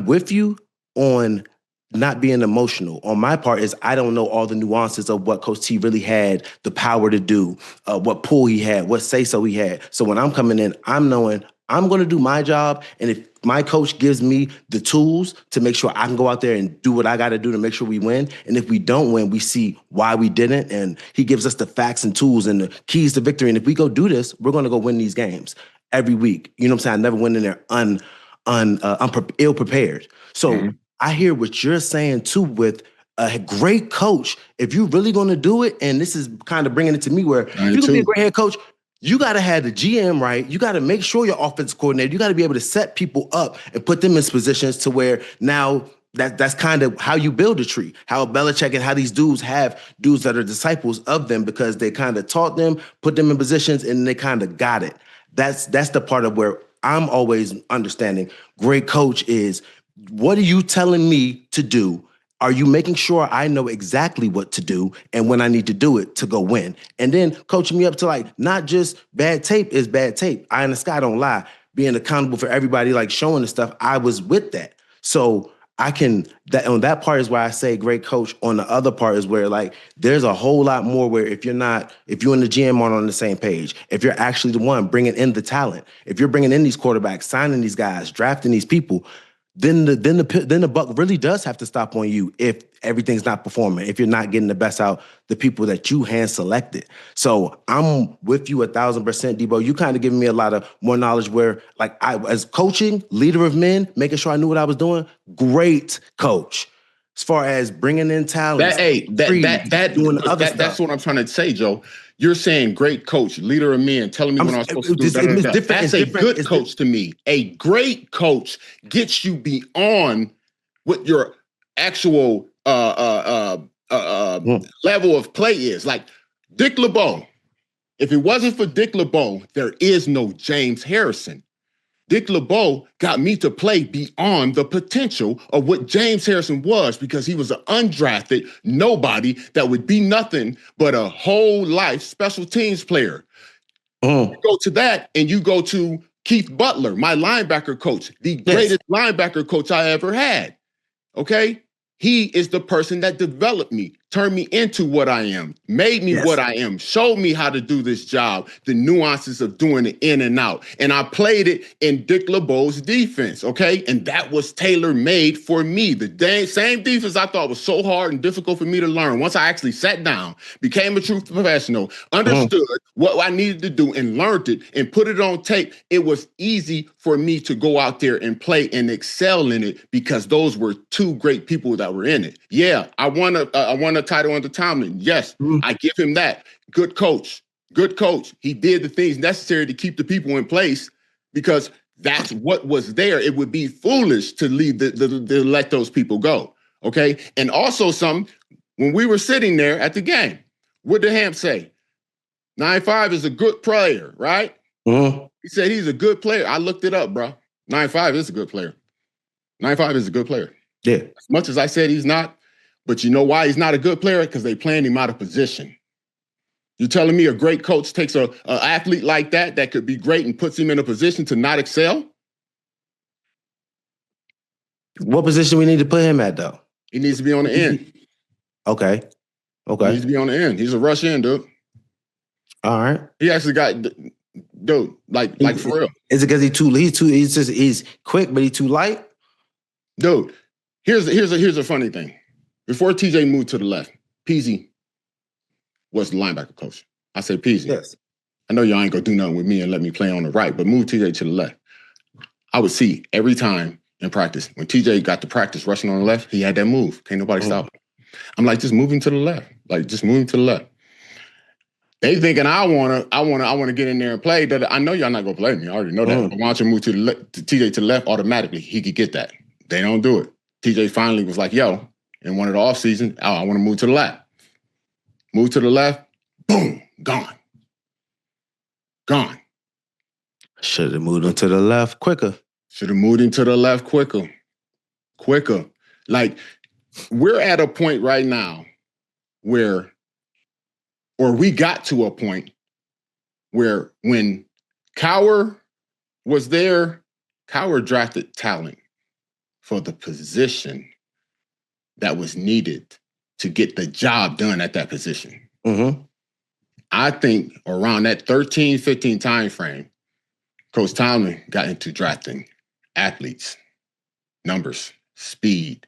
with you on not being emotional. On my part is I don't know all the nuances of what Coach T really had the power to do, what pull he had, what say-so he had. So when I'm coming in, I'm knowing I'm going to do my job. And if my coach gives me the tools to make sure I can go out there and do what I got to do to make sure we win. And if we don't win, we see why we didn't. And he gives us the facts and tools and the keys to victory. And if we go do this, we're going to go win these games every week. You know what I'm saying? I never went in there ill-prepared. So I hear what you're saying too with a great coach. If you're really going to do it, and this is kind of bringing it to me where if you're going to be a great head coach, you got to have the GM right. You got to make sure your offense coordinator, you got to be able to set people up and put them in positions to where now that's kind of how you build a tree, how Belichick and how these dudes have dudes that are disciples of them because they kind of taught them, put them in positions, and they kind of got it. That's the part of where I'm always understanding. Great coach is, what are you telling me to do? Are you making sure I know exactly what to do and when I need to do it to go win? And then coaching me up to like, not just bad tape is bad tape. Eye in the sky don't lie. Being accountable for everybody, like showing the stuff, I was with that. So I can, on that part is where I say great coach. On the other part is where like, there's a whole lot more where if you and the GM aren't on the same page, if you're actually the one bringing in the talent, if you're bringing in these quarterbacks, signing these guys, drafting these people, then the buck really does have to stop on you if everything's not performing, if you're not getting the best out the people that you hand selected. So I'm with you 1,000%, Deebo. You kind of giving me a lot of more knowledge where, like, I as coaching, leader of men, making sure I knew what I was doing. Great coach. As far as bringing in talent, doing other stuff. That's what I'm trying to say, Joe. You're saying great coach, leader of men, telling me what I'm supposed to do. That's a good coach to me. A great coach gets you beyond what your actual level of play is. Like Dick LeBeau. If it wasn't for Dick LeBeau, there is no James Harrison. Dick LeBeau got me to play beyond the potential of what James Harrison was because he was an undrafted nobody that would be nothing but a whole life special teams player. You go to that and you go to Keith Butler, my linebacker coach, the greatest linebacker coach I ever had. Okay? He is the person that developed me, turned me into what I am, made me what I am, showed me how to do this job, the nuances of doing it in and out. And I played it in Dick LeBeau's defense, okay? And that was tailor-made for me. The same defense I thought was so hard and difficult for me to learn. Once I actually sat down, became a true professional, understood what I needed to do and learned it and put it on tape, it was easy for me to go out there and play and excel in it because those were two great people that were in it. Yeah, I won a title under Tomlin. Yes, I give him that. Good coach. Good coach. He did the things necessary to keep the people in place because that's what was there. It would be foolish to leave to let those people go. Okay. And also when we were sitting there at the game, what did Hamp say? 9-5 is a good player, right? He said he's a good player. I looked it up, bro. 9-5 is a good player. 9-5 is a good player. Yeah. As much as I said he's not, but you know why he's not a good player? Because they playing him out of position. You're telling me a great coach takes an athlete like that could be great and puts him in a position to not excel? What position we need to put him at, though? He needs to be on the end. Okay. He needs to be on the end. He's a rush end, dude. All right. He actually got, dude, like for real. Is it because he's quick, but he's too light? Dude, here's a funny thing. Before TJ moved to the left, Peasy was the linebacker coach. I said, Peasy, yes. I know y'all ain't gonna do nothing with me and let me play on the right, but move TJ to the left. I would see every time in practice, when TJ got to practice rushing on the left, he had that move. Can't nobody stop him. I'm like, just move him to the left. Like, just move him to the left. They thinking I wanna get in there and play. That I know y'all not gonna play me. I already know that. I want you to move to TJ to the left automatically. He could get that. They don't do it. TJ finally was like, yo, in one of the offseason, I want to move to the left. Move to the left, boom, gone. Gone. Should have moved him to the left quicker. Should have moved him to the left quicker. Quicker. Like, we're at a point right now where, or we got to a point where when Cowher was there, Cowher drafted talent for the position that was needed to get the job done at that position. Mm-hmm. I think around that 13, 15 time frame, Coach Tomlin got into drafting athletes, numbers, speed,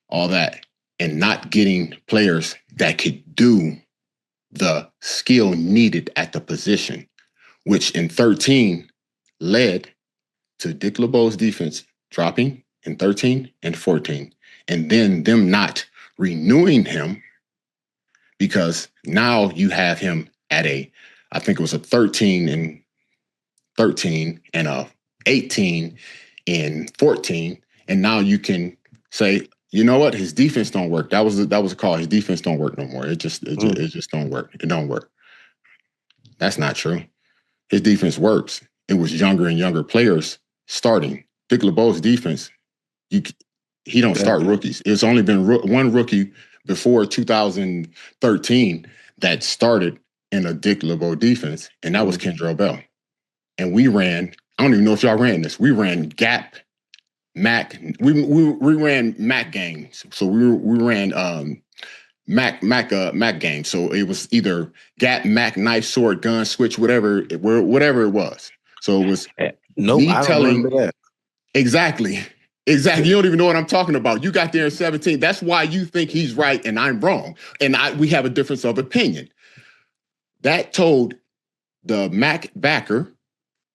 all that, and not getting players that could do the skill needed at the position, which in 13 led to Dick LeBeau's defense dropping in 13 and 14, and then them not renewing him because now you have him at I think it was a 13 and a 18 and 14, and now you can say, you know what, his defense don't work. That was a call. His defense don't work no more. It just don't work. It don't work. That's not true. His defense works. It was younger and younger players starting. Dick LeBeau's defense, he don't start rookies. It's only been one rookie before 2013 that started in a Dick LeBeau defense, and that was Kendrell Bell. And we ran, I don't even know if y'all ran this, we ran gap, Mac, we ran Mac games. So we ran Mac games. So it was either gap, Mac, knife, sword, gun, switch, whatever it was. So it was nope, me I don't telling remember that. Exactly. You don't even know what I'm talking about. You got there in 17. That's why you think he's right and I'm wrong. And we have a difference of opinion. That told the Mac backer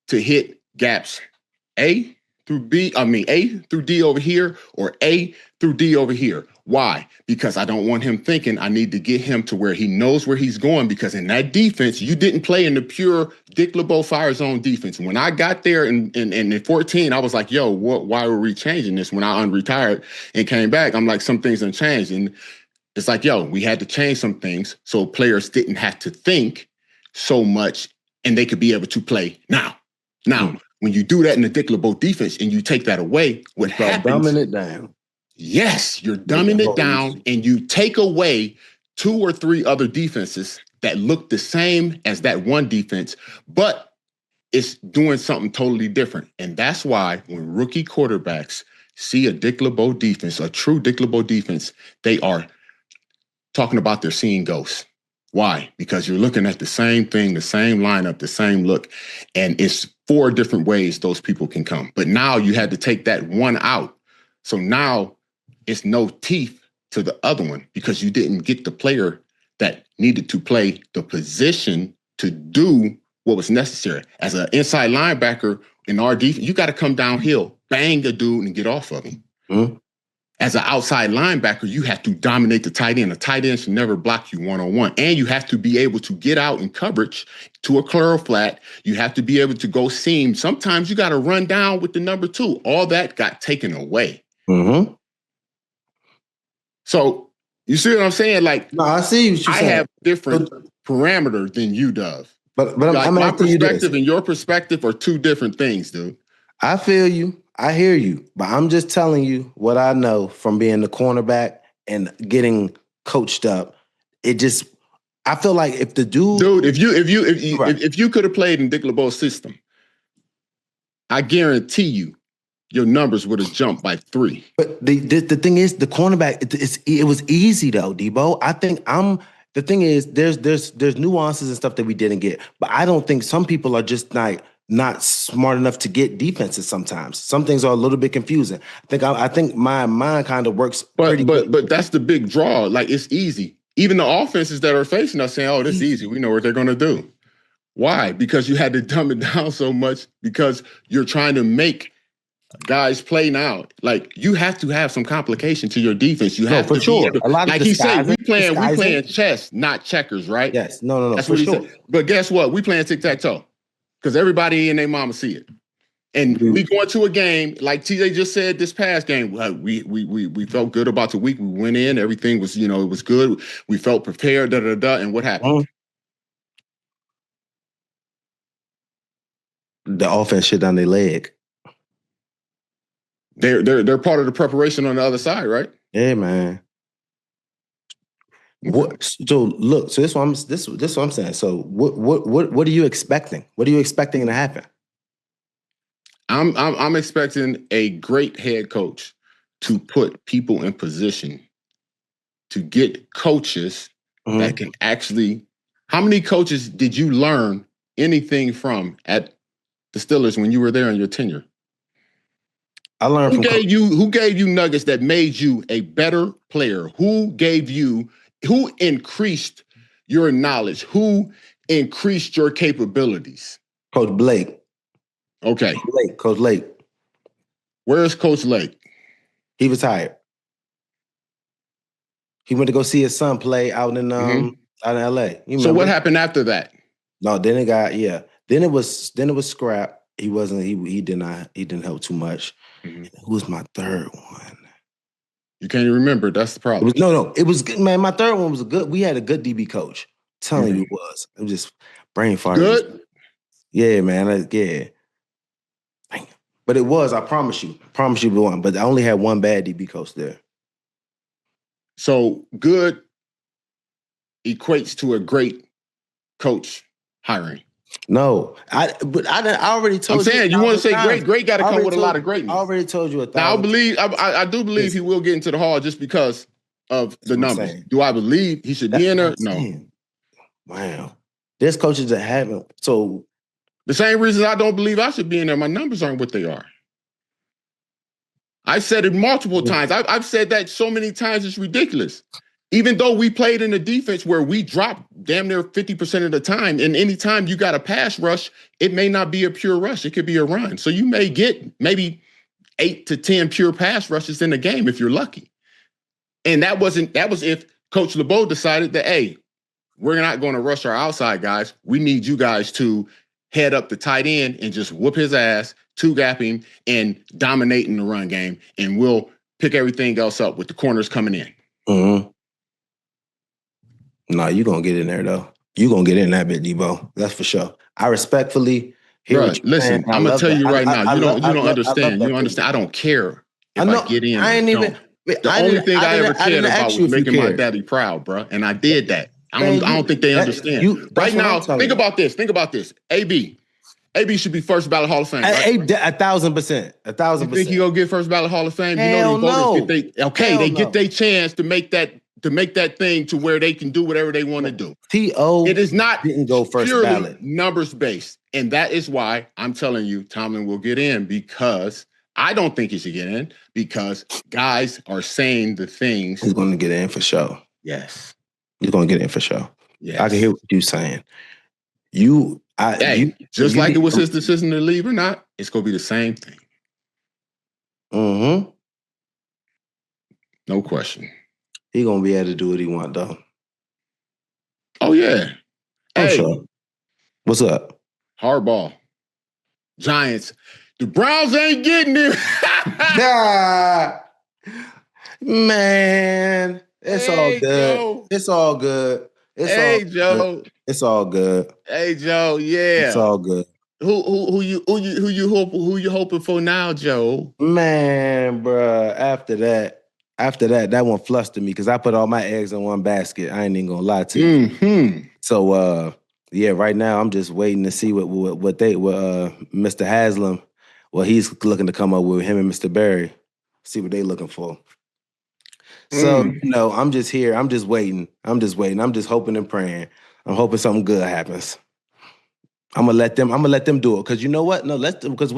to hit gaps A through D over here or A through D over here. Why? Because I don't want him thinking I need to get him to where he knows where he's going, because in that defense, you didn't play in the pure Dick LeBeau fire zone defense. When I got there in 14, I was like, yo, why were we changing this? When I unretired and came back, I'm like, some things done changed. And it's like, yo, we had to change some things so players didn't have to think so much and they could be able to play now. When you do that in the Dick LeBeau defense and you take that away, what happens? Dumbing it down. Yes, you're dumbing it down and you take away 2 or 3 other defenses that look the same as that one defense, but it's doing something totally different. And that's why when rookie quarterbacks see a Dick LeBeau defense, a true Dick LeBeau defense, they are talking about they're seeing ghosts. Why? Because you're looking at the same thing, the same lineup, the same look, and it's 4 different ways those people can come. But now you had to take that one out. So now it's no teeth to the other one because you didn't get the player that needed to play the position to do what was necessary. As an inside linebacker in our defense, you got to come downhill, bang a dude, and get off of him. Mm-hmm. As an outside linebacker, you have to dominate the tight end. A tight end should never block you one-on-one. And you have to be able to get out in coverage to a curl flat. You have to be able to go seam. Sometimes you got to run down with the number 2. All that got taken away. Mm-hmm. So you see what I'm saying? Like, no, I see what you're saying. I have different parameter than you, Dove. But like my perspective and your perspective are 2 different things, dude. I feel you. I hear you, but I'm just telling you what I know from being the cornerback and getting coached up. I feel like if the dude, if you could have played in Dick LeBeau's system, I guarantee you, your numbers would have jumped by 3. But the thing is, the cornerback, it was easy though, Deebo. I think the thing is, there's nuances and stuff that we didn't get, but I don't think some people are just not smart enough to get defenses sometimes. Some things are a little bit confusing. I think my mind kind of works pretty good. But that's the big draw. Like, it's easy. Even the offenses that are facing us saying, oh, this is easy. We know what they're going to do. Why? Because you had to dumb it down so much because you're trying to make guys play now. Like, you have to have some complication to your defense. You have for to sure. A lot of like he said, we playing chess, not checkers, right? Yes. No. That's what he said. But guess what? We playing tic-tac-toe. Because everybody and their mama see it. And we go into a game like TJ just said this past game. We felt good about the week. We went in, everything was it was good. We felt prepared. And what happened? The offense shit down their leg. They're part of the preparation on the other side, right? Yeah, man. What? So look. So this what I'm saying. So what are you expecting? What are you expecting to happen? I'm expecting a great head coach to put people in position to get coaches that can actually. How many coaches did you learn anything from at the Steelers when you were there in your tenure? I learned who gave you nuggets that made you a better player? Who increased your knowledge? Who increased your capabilities? Coach Blake. Okay. Coach Lake. Where is Coach Lake? He retired. He went to go see his son play out in LA. So what happened after that? No, then it got Then it was scrap. He didn't help too much. Mm-hmm. Who was my third one? You can't even remember. That's the problem. It was good, man. My third one was good. We had a good DB coach. I'm telling you, it was. I'm just brain farting. Good? Yeah, man. Yeah. But it was, I promise you. But I only had one bad DB coach there. So good equates to a great coach hiring. No, I already told you. I'm saying you want to say great got to come with a lot of greatness. I already told you. Now I do believe he will get into the Hall just because of the numbers. Do I believe he should be in there? No. Wow. There's coaches that haven't. So the same reason I don't believe I should be in there. My numbers aren't what they are. I've said it multiple times. I've said that so many times it's ridiculous. Even though we played in a defense where we dropped damn near 50% of the time, and anytime you got a pass rush, it may not be a pure rush. It could be a run. So you may get maybe 8 to 10 pure pass rushes in a game if you're lucky. And that was if Coach LeBeau decided that, hey, we're not going to rush our outside guys. We need you guys to head up the tight end and just whoop his ass, two-gap him, and dominate in the run game. And we'll pick everything else up with the corners coming in. Mm-hmm. No, you're going to get in there, though. You're going to get in that bit, Deebo. That's for sure. I respectfully hear what you're saying. I'm going to tell you right now. You don't understand. You don't understand. I don't care if I get in. I ain't even... The only thing I ever cared about was making my daddy proud, bro. And I did that. I don't think they understand. Right now, think about this. AB should be first ballot Hall of Fame. Right? 1,000%. 1,000%. You think he gonna get first ballot Hall of Fame? Hell you know the voters get their chance to make that thing to where they can do whatever they want to do. It is not didn't go first purely ballot. Numbers based, and that is why I'm telling you Tomlin will get in, because I don't think he should get in, because guys are saying the things. He's going to get in for sure. Yes. He's going to get in for sure. Yes. I can hear what you're saying. It was his decision to leave or not, it's going to be the same thing. Mm-hmm. No question. He going to be able to do what he want, though. Oh, yeah. Hey. Sure. What's up? Harbaugh. Giants. The Browns ain't getting it. Man, it's all good. Joe. It's all good. Joe. It's all good. Hey, Joe. Yeah. It's all good. Who you hoping for now, Joe? Man, bruh, after that one flustered me because I put all my eggs in one basket. I ain't even gonna lie to you. Mm-hmm. So right now I'm just waiting to see what Mr. Haslam, what he's looking to come up with him and Mr. Berry. See what they looking for. So, I'm just here. I'm just waiting. I'm just hoping and praying. I'm hoping something good happens. I'm gonna let them do it. Cause you know what? No, because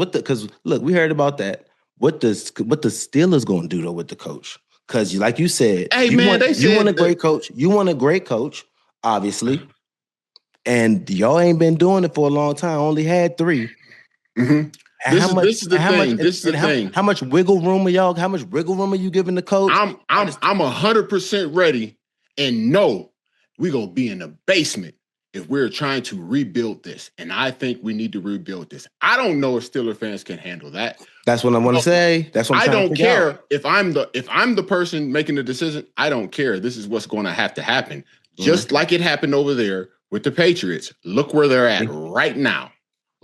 look, we heard about that. What the Steelers gonna do though with the coach? Cause like you said, you want a great coach. You want a great coach, obviously. And y'all ain't been doing it for a long time. Only had 3. Mm-hmm. This is the thing. How much wiggle room are y'all? How much wiggle room are you giving the coach? I'm 100% ready, and no, we gonna be in the basement if we're trying to rebuild this, and I think we need to rebuild this. I don't know if Steelers fans can handle that. That's what I want to say. That's what I'm I trying to don't figure care out. if I'm the person making the decision. I don't care. This is what's going to have to happen. Just like it happened over there with the Patriots. Look where they're at right now.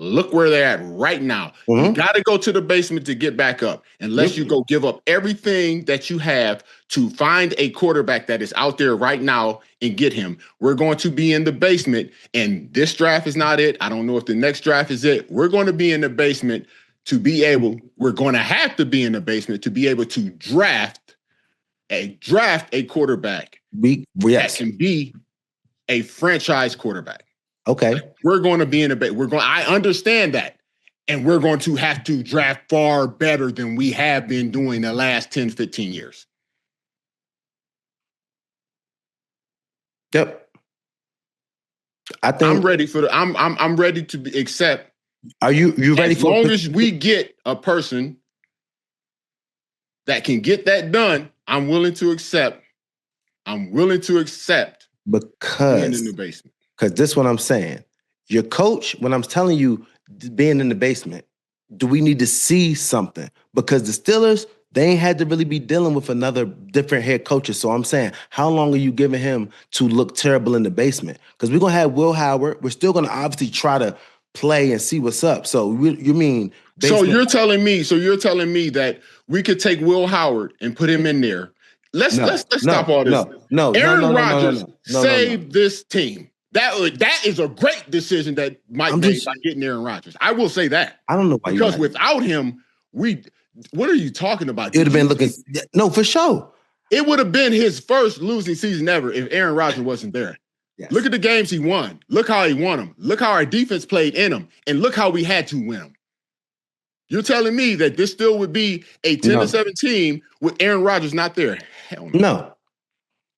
Look where they're at right now. You got to go to the basement to get back up, unless you go give up everything that you have to find a quarterback that is out there right now and get him. We're going to be in the basement, and this draft is not it. I don't know if the next draft is it. We're going to be in the basement we're going to have to be in the basement to be able to draft a quarterback that can be a franchise quarterback. Okay. We're going to be in I understand that. And we're going to have to draft far better than we have been doing the last 10, 15 years. Yep. I think I'm ready for I'm ready to accept. Are you ready for as long as we get a person that can get that done, I'm willing to accept because being in the basement. Because this is what I'm saying. Your coach, when I'm telling you being in the basement, do we need to see something? Because the Steelers, they ain't had to really be dealing with another different head coaches. So I'm saying, how long are you giving him to look terrible in the basement? Because we're going to have Will Howard. We're still going to obviously try to play and see what's up. So you mean basement? So you're telling me that we could take Will Howard and put him in there. Let's stop all this. Aaron Rodgers saved this team. That is a great decision that Mike made by getting Aaron Rodgers. I will say that. I don't know why, because without him, what are you talking about? It would have been looking for sure. It would have been his first losing season ever if Aaron Rodgers wasn't there. Yes. Look at the games he won. Look how he won them. Look how our defense played in them. And look how we had to win them. You're telling me that this still would be a 10-7 team with Aaron Rodgers not there? Hell no.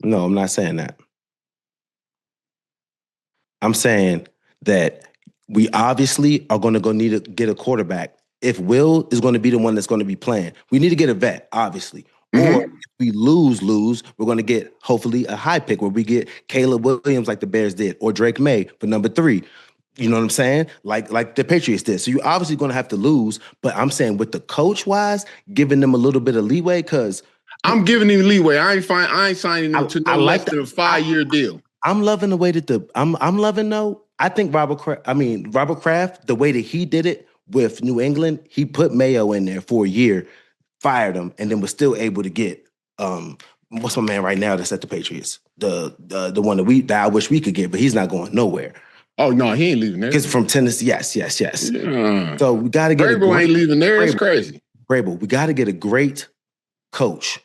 No, I'm not saying that. I'm saying that we obviously are going to need to get a quarterback. If Will is going to be the one that's going to be playing, we need to get a vet, obviously. Or if we lose, we're going to get hopefully a high pick where we get Caleb Williams like the Bears did, or Drake May for number 3. You know what I'm saying? Like the Patriots did. So you're obviously going to have to lose. But I'm saying with the coach wise, giving them a little bit of leeway, because I'm giving him leeway. I ain't signing him to no less than a 5-year deal. I'm loving the way that I'm loving though. I think Robert Kraft, the way that he did it with New England, he put Mayo in there for a year, fired him, and then was still able to get what's my man right now that's at the Patriots? The one that I wish we could get, but he's not going nowhere. Oh no, he ain't leaving there. Because from Tennessee, yes. Yeah. So we got to get Vrabel ain't leaving there. It's crazy. Vrabel, we got to get a great coach,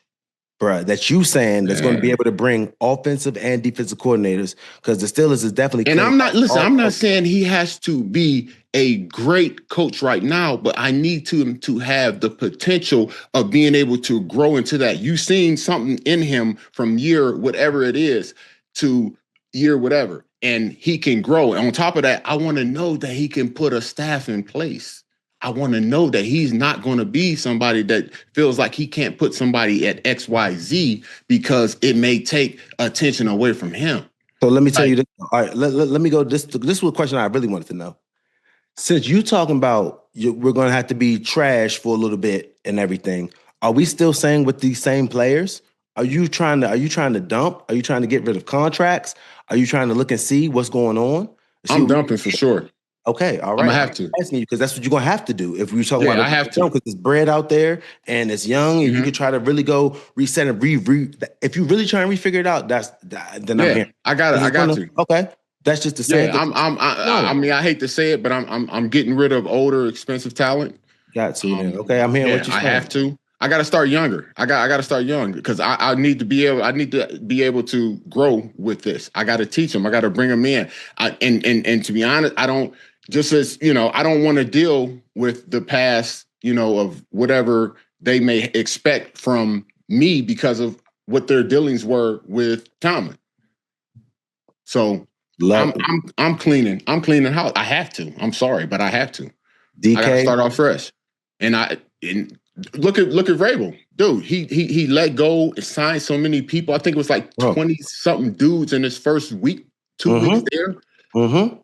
bruh, that you saying that's going to be able to bring offensive and defensive coordinators, because the Steelers is definitely. And I'm not saying he has to be a great coach right now, but I need him to have the potential of being able to grow into that. You've seen something in him from year whatever it is to year whatever, and he can grow. And on top of that, I want to know that he can put a staff in place. I want to know that he's not going to be somebody that feels like he can't put somebody at XYZ because it may take attention away from him. So let me tell you this. All right, let me go. This was a question I really wanted to know. Since you talking about we're going to have to be trash for a little bit and everything, are we still saying with these same players? Are you trying to dump? Are you trying to get rid of contracts? Are you trying to look and see what's going on? I'm dumping for sure. Okay, all right. I'm gonna have to. I'm asking you because that's what you're gonna have to do if we're talking about. I have to, because there's bread out there and it's young, and you can try to really go reset and If you really try and refigure it out, then I'm here. I got to. Okay, that's just the same. Yeah, I mean, I hate to say it, but I'm getting rid of older, expensive talent. Got to. Okay, I'm hearing what you're saying. I have to. I got to start younger. I got to start young because I need to be able to grow with this. I got to teach them. I got to bring them in. And to be honest, I don't want to deal with the past, of whatever they may expect from me because of what their dealings were with Tomlin. So I'm cleaning house. I have to. I'm sorry, but I have to. DK, I got to start off fresh. And look at Vrabel, dude. He let go and signed so many people. I think it was like 20-something dudes in his first week, 2 weeks there. Mm-hmm.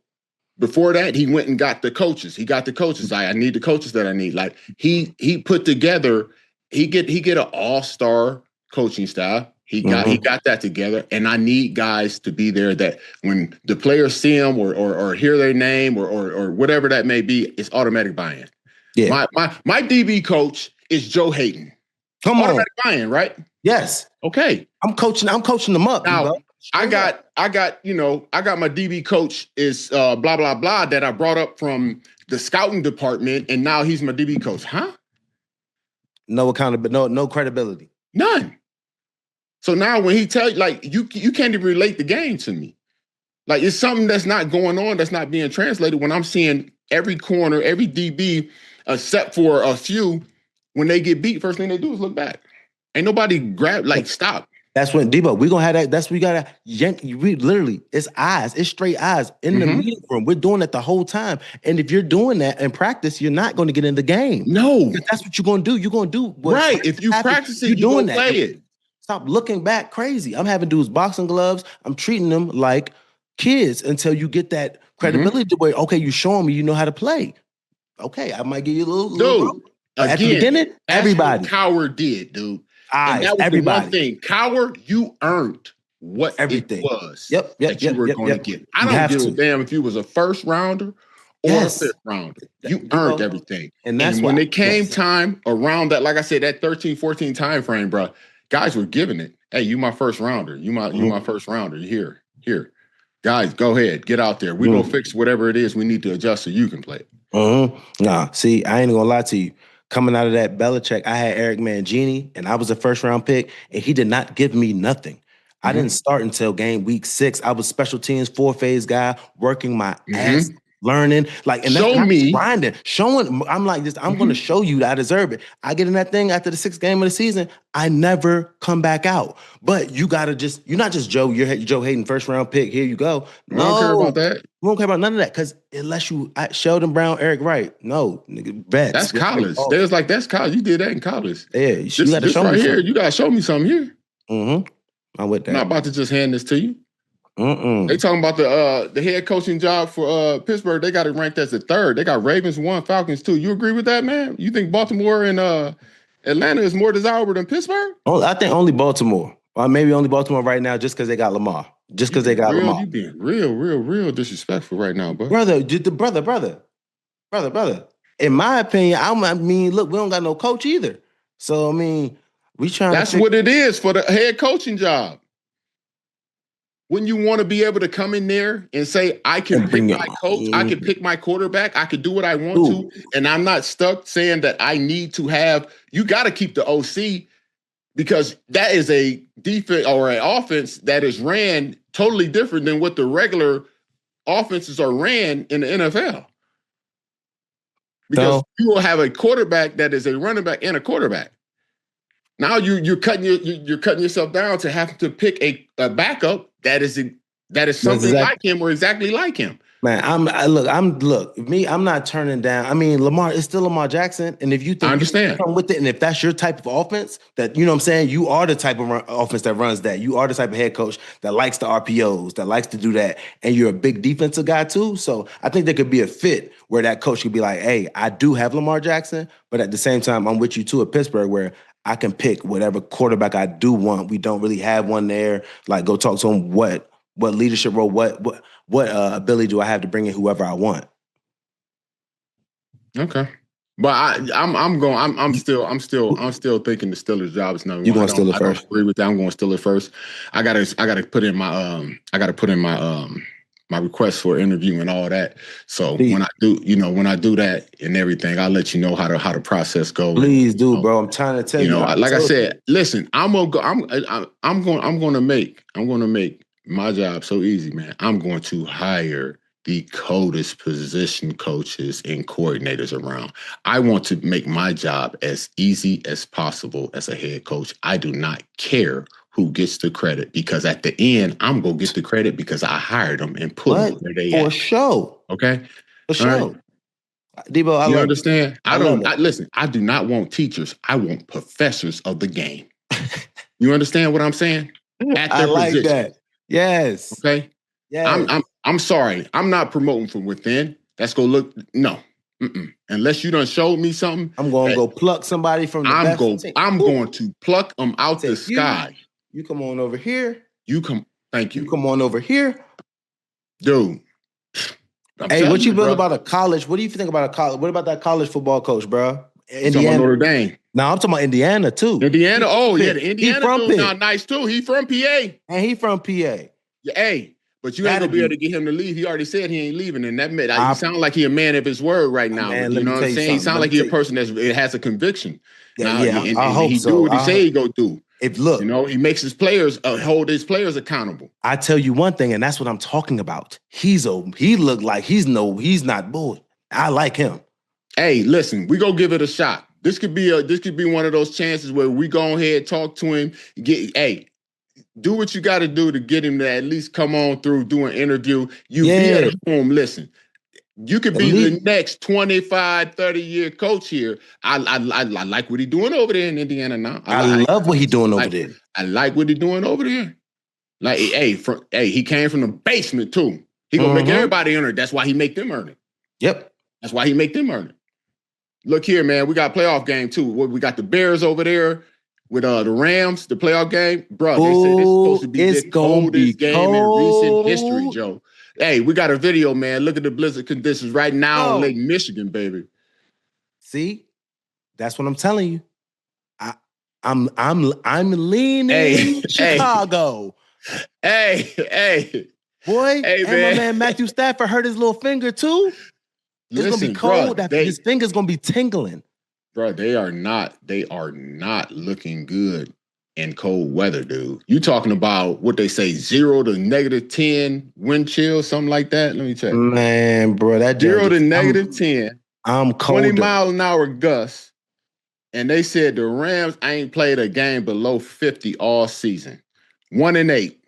Before that, he went and got the coaches. He got the coaches. I need the coaches that I need. Like he put together, he get an all-star coaching staff. He got that together. And I need guys to be there that when the players see him or hear their name or whatever that may be, it's automatic buy-in. Yeah. My DB coach is Joe Haden. Come automatic on. buy-in, right? Yes. Okay. I'm coaching them up. Now, I got my DB coach is blah, blah, blah that I brought up from the scouting department, and now he's my DB coach. Huh? No accountability, no credibility. None. So now when he tells you, like, you can't even relate the game to me. Like, it's something that's not going on, that's not being translated when I'm seeing every corner, every DB, except for a few, when they get beat, first thing they do is look back. Ain't nobody stop. That's when Deebo, we're gonna have that. That's what we gotta yank. We literally, it's eyes, it's straight eyes in the meeting room. We're doing that the whole time. And if you're doing that in practice, you're not going to get in the game. No, that's what you're gonna do. You're gonna do what right. If you practice it, you're doing that. Play it. Stop looking back crazy. I'm having dudes boxing gloves. I'm treating them like kids until you get that credibility to where, okay, you're showing me you know how to play. Okay, I might give you a little at the beginning, everybody. Coward did, dude. And that was everybody. The one thing. Coward, you earned what everything it was that you were going to get. I don't give a damn if you was a first rounder or a fifth rounder. You earned everything. And when it came time around that, like I said, that 13, 14 time frame, bro, guys were giving it. Hey, you my first rounder. You my first rounder. You here. Guys, go ahead. Get out there. We're going to fix whatever it is we need to adjust so you can play it. Nah, see, I ain't going to lie to you. Coming out of that Belichick, I had Eric Mangini, and I was a first-round pick, and he did not give me nothing. I didn't start until game week 6. I was special teams, 4-phase guy, working my ass, learning. Like, and show me. Grinding, showing. I'm like this. I'm going to show you that I deserve it. I get in that thing after the 6th game of the season. I never come back out. But you got to you're not just Joe. You're Joe Haden, first-round pick. Here you go. No, I don't care about that. We don't care about none of that because unless Sheldon Brown, Eric Wright, no, nigga, vets. That's college. They was like, that's college. You did that in college. Yeah, you got to show right me here. You got to show me something here. I'm with that. I'm not about to just hand this to you. They talking about the head coaching job for Pittsburgh. They got it ranked as the 3rd. They got Ravens 1, Falcons 2. You agree with that, man? You think Baltimore and Atlanta is more desirable than Pittsburgh? I think only Baltimore. Or maybe only Baltimore right now just because they got Lamar. Just because they got Lamar. You being real disrespectful right now, bro. Brother. In my opinion, I mean, look, we don't got no coach either. So, I mean, we trying That's what it is for the head coaching job. Wouldn't you want to be able to come in there and say, I can pick my coach, I can pick my quarterback, I can do what I want to, and I'm not stuck saying that I need to have, you got to keep the OC because that is a defense or an offense that is ran totally different than what the regular offenses are ran in the NFL. Because you will have a quarterback that is a running back and a quarterback. Now you're cutting yourself down to have to pick a backup that is something like him or exactly like him. Man, I'm not turning down. I mean, Lamar is still Lamar Jackson, and if you think I understand you come with it, and if that's your type of offense, that you know what I'm saying, you are the type of offense that runs that. You are the type of head coach that likes the RPOs, that likes to do that, and you're a big defensive guy too. So I think there could be a fit where that coach could be like, "Hey, I do have Lamar Jackson, but at the same time, I'm with you too at Pittsburgh, where I can pick whatever quarterback I do want. We don't really have one there. Like, go talk to him. What leadership role? What ability do I have to bring in whoever I want?" Okay, but I'm still thinking the Steelers job is number one. You going Steelers first? I don't agree with that. I'm going Steelers first. I gotta put in my request for an interview and all that. So when I do that and everything, I'll let you know how the process goes. Please do, bro. I'm trying to tell you. Like I said, listen, I'm gonna make my job so easy, man. I'm going to hire the coldest position coaches and coordinators around. I want to make my job as easy as possible as a head coach. I do not care who gets the credit because at the end, I'm going to get the credit because I hired them and put them where they at. For sure. Okay? For sure. Right? Deebo, you understand? Listen, I do not want teachers. I want professors of the game. You understand what I'm saying? At their position. That. Yes. Okay? Yes. I'm sorry. I'm not promoting from within. That's go look. No. Unless you done showed me something. I'm going to go pluck somebody from the best team. I'm going to pluck them out the sky. You come on over here. Thank you. You come on over here. Dude. Hey, what you feel about a college? What do you think about a college? What about that college football coach, bro? Indiana. Notre Dame. No, I'm talking about Indiana, too. Indiana? The Indiana dude now nice, too. He from PA. And he from PA. Yeah, hey. But you ain't gonna be able to get him to leave. He already said he ain't leaving, and that he sound like he a man of his word right now. Man, you know what I'm saying? He sound like he a person that has a conviction. I hope he so. do what he say he go do. He makes his players hold his players accountable. I tell you one thing, and that's what I'm talking about. He look like he's not bull. I like him. Hey, listen, we go give it a shot. This could be one of those chances where we go ahead, talk to him, do what you got to do to get him to at least come on through, do an interview. You be at home, listen. You could be the next 25, 30-year coach here. I like what he's doing over there in Indiana now. I love what he's doing over there. I like what he's doing over there. Like, he came from the basement too. He gonna make everybody earn it. That's why he make them earn it. Yep. That's why he make them earn it. Look here, man. We got a playoff game too. We got the Bears over there. With the Rams, the playoff game, bro, they said this is supposed to be the coldest game in recent history, Joe. Hey, we got a video, man. Look at the blizzard conditions right now in Lake Michigan, baby. See, that's what I'm telling you. I'm leaning Chicago. Hey, boy, and my man Matthew Stafford hurt his little finger too. It's gonna be cold. His finger's gonna be tingling. Bro, they are not looking good in cold weather, dude. You talking about what they say, 0 to -10 wind chill, something like that? Let me check. Man, bro, that 0 to -10. I'm cold. 20 mile an hour gusts. And they said the Rams ain't played a game below 50 all season. 1-8.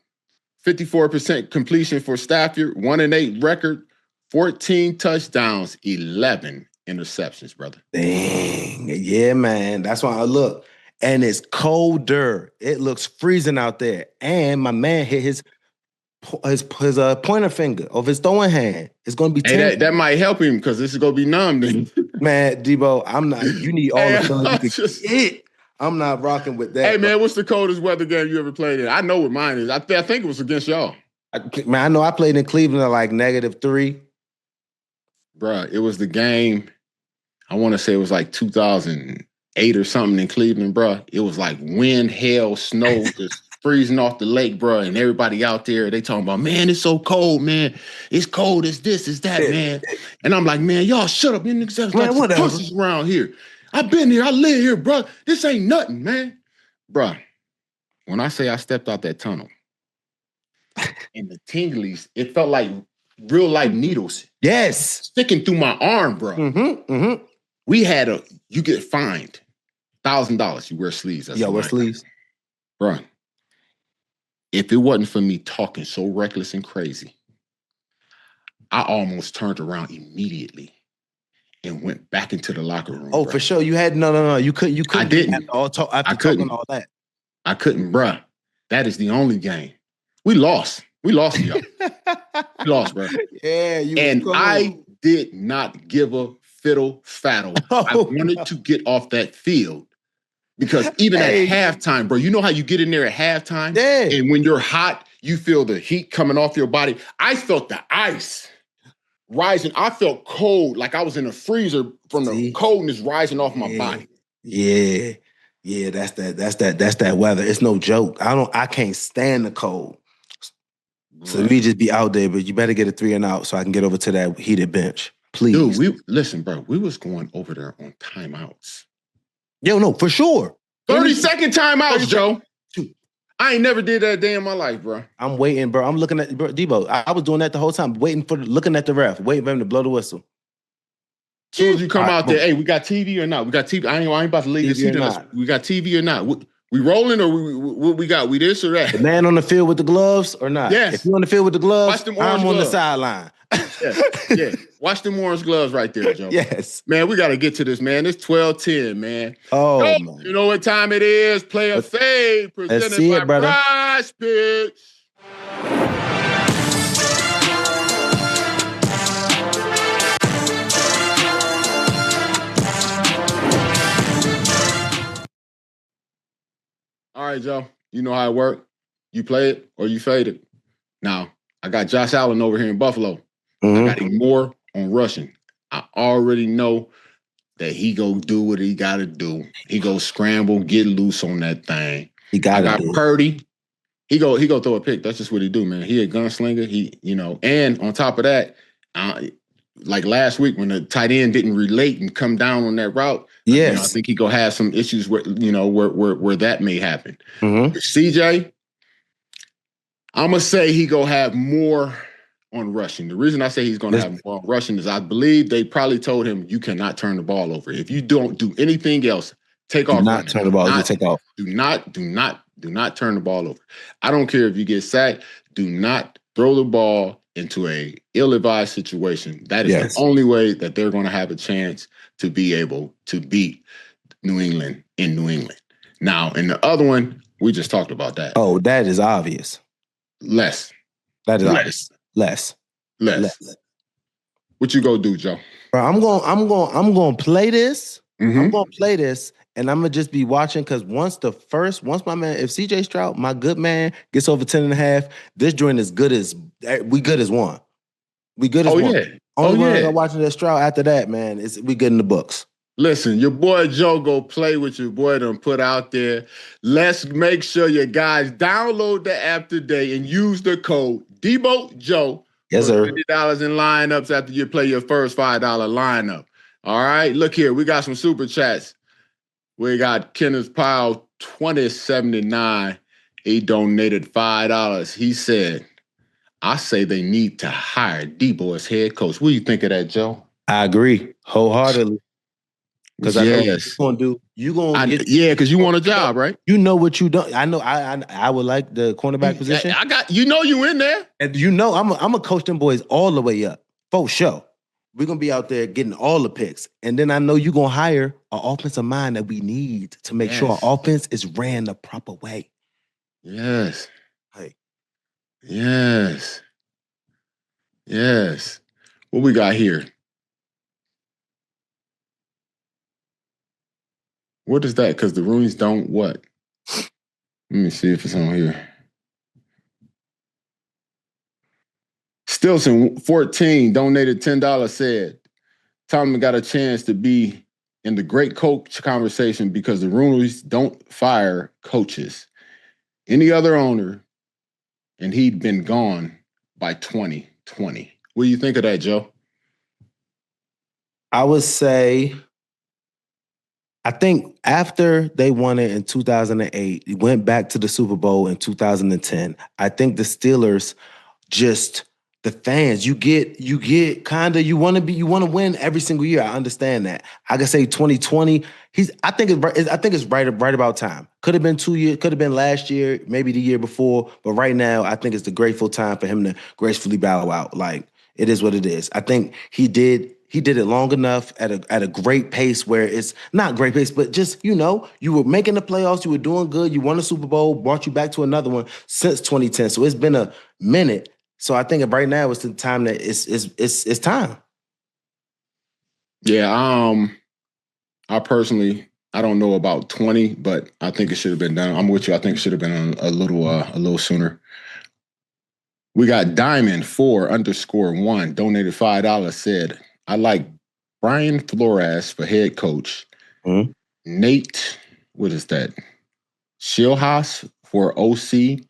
54% completion for Stafford. 1-8 record. 14 touchdowns, 11 interceptions, brother. Dang. Yeah, man. That's why I look. And it's colder. It looks freezing out there. And my man hit his pointer finger of his throwing hand. It's going to be that might help him because this is going to be numb. Man, Deebo, you need all the feelings you can get. I'm not rocking with that. Hey, man, what's the coldest weather game you ever played in? I know what mine is. I think it was against y'all. Man, I know I played in Cleveland at like -3. Bruh, it was the game, I want to say it was like 2008 or something in Cleveland, bruh. It was like wind, hail, snow, just freezing off the lake, bruh. And everybody out there, they talking about, man, it's so cold, man. It's cold, it's this, it's that, man. And I'm like, man, y'all shut up. You niggas like pussies around here. I've been here, I live here, bruh. This ain't nothing, man. Bruh, when I say I stepped out that tunnel, and the tinglies, it felt like real life needles. Yes. Sticking through my arm, bro. We had you get fined $1,000. You wear sleeves. Yeah, wear sleeves. Bro, if it wasn't for me talking so reckless and crazy, I almost turned around immediately and went back into the locker room. Oh, bro. For sure. You had no. You couldn't. I didn't. I couldn't. All that. I couldn't, bro. That is the only game. We lost. We lost, y'all. We lost, bro. Yeah, I did not give a fiddle faddle. I wanted to get off that field because even at halftime, bro, you know how you get in there at halftime? Yeah. And when you're hot, you feel the heat coming off your body. I felt the ice rising. I felt cold, like I was in a freezer from the coldness rising off my body. Yeah. Yeah, that's that weather. It's no joke. I can't stand the cold. So we just be out there, but you better get a 3 and out so I can get over to that heated bench. Please. Dude, listen, bro. We was going over there on timeouts. Yo, no, for sure. 30-second timeouts, Joe. I ain't never did that day in my life, bro. I'm waiting, bro. I'm looking at, bro, Deebo. I was doing that the whole time, looking at the ref, waiting for him to blow the whistle. As soon as you come out there, hey, we got TV or not? We got TV. I ain't about to leave this seat. We got TV or not? We rolling or what we got? We this or that? The man on the field with the gloves or not? Yes. If you on the field with the gloves, I'm on the sideline. Yeah. Watch them orange gloves right there, Joe. Yes. Man, we got to get to this, man. It's 12:10, man. Oh, man. You know what time it is? Player Fade presented by PrizePicks. right, Joe. You know how it works. You play it or you fade it. Now, I got Josh Allen over here in Buffalo. I got him more on rushing. I already know that he go do what he got to do. He go scramble, get loose on that thing. He got Purdy. He go throw a pick. That's just what he do, man. He a gunslinger. And on top of that, like last week when the tight end didn't relate and come down on that route, I think he go have some issues where where that may happen. CJ, I'm gonna say he go have more on rushing. The reason I say he's gonna have more on rushing is I believe they probably told him you cannot turn the ball over. If you don't do anything else, take off. Not turn the ball. You take off. Do not turn the ball over. I don't care if you get sacked. Do not throw the ball into a ill-advised situation. That is the only way that they're going to have a chance to be able to beat New England in New England. Now, in the other one, we just talked about that. Oh, that is obvious. Less. That is obvious. Less. What you gonna do, Joe? Bro, I'm gonna play this. I'm gonna play this. And I'm going to just be watching because once my man, if CJ Stroud, my good man, gets over 10.5, this joint is good as, we good as one. We good as one. Yeah. Only one I got watching that Stroud after that, man, is we good in the books. Listen, your boy Joe go play with your boy done put out there. Let's make sure you guys download the app today and use the code Deebo Joe. Yes, sir. $50 in lineups after you play your first $5 lineup. All right, look here. We got some super chats. We got Kenneth Powell, 2079. He donated $5. He said, I say they need to hire Deebo as head coach. What do you think of that, Joe? I agree wholeheartedly. Because I know what you're going to do. You're going to get... because you want a job, right? You know what you done. I know I would like the cornerback position. You in there. And I'm going to coach them boys all the way up. For sure. We're going to be out there getting all the picks. And then I know you're going to hire an offensive mind that we need to make sure our offense is ran the proper way. Yes. Hey. Yes. What we got here? What is that? Because the Roonies don't what? Let me see if it's on here. Stilson, 14, donated $10, said, Tomlin got a chance to be in the great coach conversation because the Roonies don't fire coaches. Any other owner, and he'd been gone by 2020. What do you think of that, Joe? I would say, I think after they won it in 2008, went back to the Super Bowl in 2010, I think the Steelers just... The fans, you want to win every single year. I understand that. I can say 2020. I think it's right about time. Could have been 2 years, could have been last year, maybe the year before, but right now I think it's the grateful time for him to gracefully bow out. Like, it is what it is. I think he did it long enough at a great pace where it's not great pace, but just, you were making the playoffs, you were doing good, you won a Super Bowl, brought you back to another one since 2010. So it's been a minute. So I think right now it's the time that it's time. Yeah, I personally, I don't know about 20, but I think it should have been done. I'm with you. I think it should have been a little sooner. We got Diamond 4_1 donated $5. Said, I like Brian Flores for head coach. Mm-hmm. Nate, what is that? Shilhaas for OC.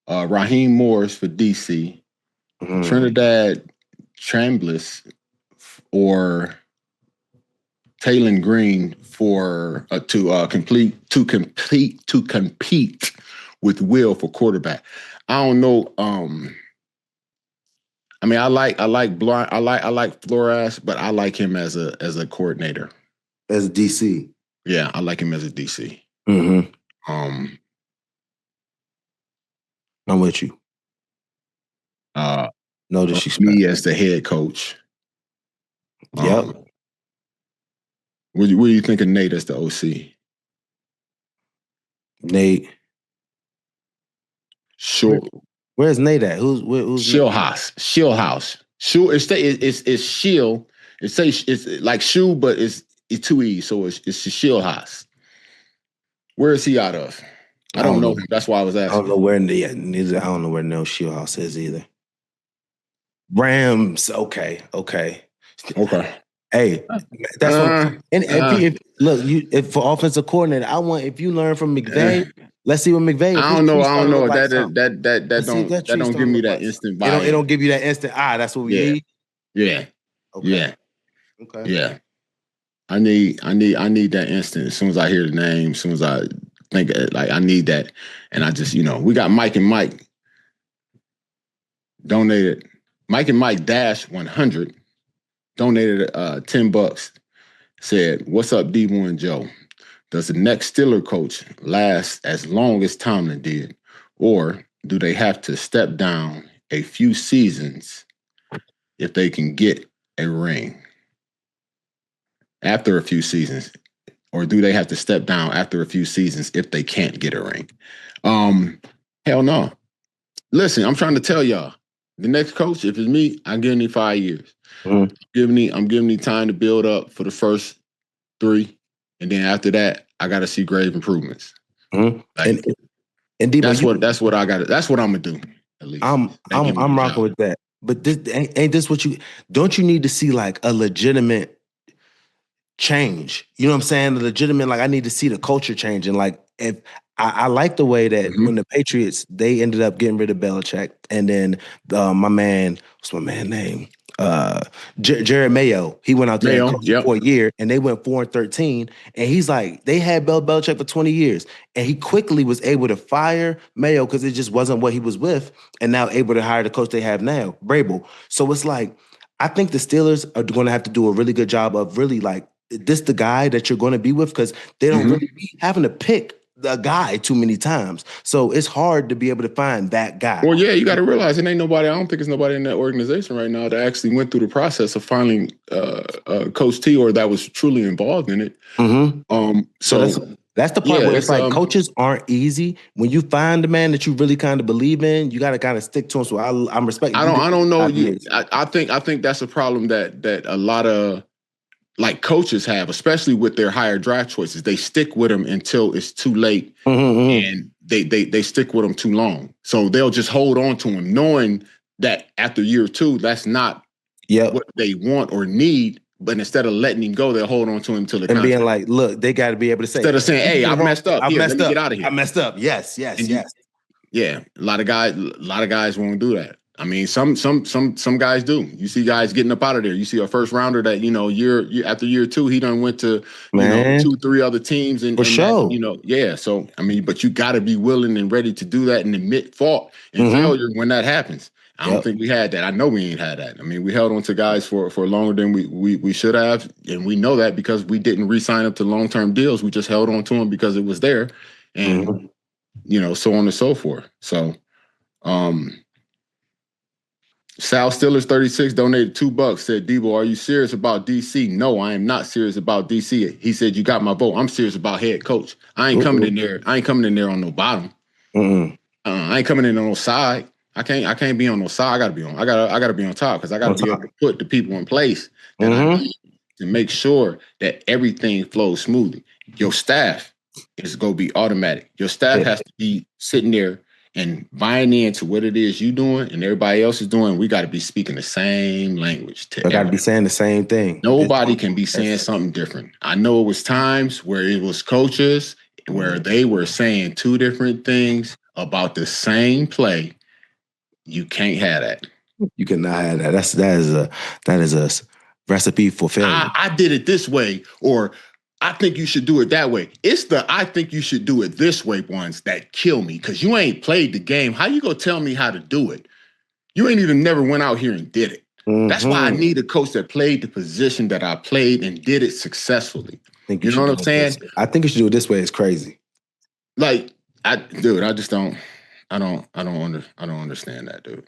Raheem Morris for DC, Trinidad Chambliss or Taylon Green for to compete with Will for quarterback. I don't know. I mean, I like Flores, but I like him as a coordinator. As a DC. Yeah, I like him as a DC. Mm-hmm. I'm with you. No disrespect. Me as the head coach. Yep. What do you think of Nate as the OC? Nate. Sure. Where's Nate at? Who's Shilhaas. Shoe. It's Shield. It's like shoe, but it's two E's, so it's Shilhaas. Where is he out of? I don't know him. That's why I was asking. I don't know where neither. I don't know where No Shieldhouse is either. Rams. Okay. Hey, that's what. Look, if for offensive coordinator, I want if you learn from McVay. Let's see what McVay. I don't know. That don't give me that instant buy-in. It don't give you that instant. That's what we need. Yeah. Okay. Yeah. Okay. Yeah. I need that instant. As soon as I hear the name, as soon as I think like I need that, and I just we got Mike and Mike donated. Mike and Mike dash 100 donated $10. Said, "What's up, Deebo and Joe? Does the next Steeler coach last as long as Tomlin did, or do they have to step down a few seasons if they can get a ring? After a few seasons, or do they have to step down after a few seasons if they can't get a ring?" Hell no. Listen, I'm trying to tell y'all, the next coach, if it's me, I'm giving him 5 years. Mm-hmm. I'm giving him time to build up for the first 3, and then after that, I got to see grave improvements. Mm-hmm. Like, and Deebo, that's what I got. That's what I'm gonna do. At least I'm rocking with that. But this ain't this what you don't you need to see like a legitimate change? You know what I'm saying? A legitimate, like I need to see the culture changing. Like if I like the way that when the Patriots, they ended up getting rid of Belichick, and then what's my man name? Jared Mayo. He went out there and coached for a year, and they went 4-13. And he's like, they had Belichick for 20 years, and he quickly was able to fire Mayo because it just wasn't what he was with, and now able to hire the coach they have now, Vrabel. So it's like, I think the Steelers are going to have to do a really good job of really like, this the guy that you're going to be with, because they don't really be having to pick the guy too many times. So it's hard to be able to find that guy. Well, yeah, you got to realize it ain't nobody. I don't think it's nobody in that organization right now that actually went through the process of finding Coach T, or that was truly involved in it. So that's the part where it's like coaches aren't easy. When you find a man that you really kind of believe in, you got to kind of stick to him. So I'm respecting. I don't know. I think that's a problem that a lot of like coaches have, especially with their higher draft choices. They stick with them until it's too late, and they stick with them too long. So they'll just hold on to them, knowing that after year 2, that's not what they want or need. But instead of letting him go, they'll hold on to him until the contract. Being like, look, they got to be able to say, instead of saying, "Hey, I messed up. Let me get out of here. I messed up." Yes. Yeah, a lot of guys won't do that. I mean, some guys do. You see guys getting up out of there. You see a first rounder that year after year 2, he done went to 2-3 other teams and sure. That, so I mean, but you got to be willing and ready to do that and admit fault and failure when that happens. I don't think we had that. I know we ain't had that. I mean, we held on to guys for longer than we should have, and we know that because we didn't re-sign up to long-term deals. We just held on to them because it was there, and so on and so forth. So, Sal Steelers 36 donated $2. Said, "Deebo, are you serious about DC?" "No, I am not serious about DC." He said, "You got my vote. I'm serious about head coach. I ain't coming in there. I ain't coming in there on no bottom. I ain't coming in on no side. I can't be on no side. I gotta be on top because I gotta be able to put the people in place that I need to make sure that everything flows smoothly. Your staff is gonna be automatic. Your staff has to be sitting there and buying into what it is you doing and everybody else is doing. We got to be speaking the same language. I got to be saying the same thing. Nobody can be saying something different. I know it was times where it was coaches where they were saying 2 different things about the same play. You can't have that. You cannot have that. That is a recipe for failure. I did it this way, or I think you should do it that way. It's the I think you should do it this way ones that kill me, because you ain't played the game. How you gonna tell me how to do it? You ain't even never went out here and did it. That's why I need a coach that played the position that I played and did it successfully. You know what I'm saying? I think you should do it this way. It's crazy. Like, I just don't. I don't understand that, dude.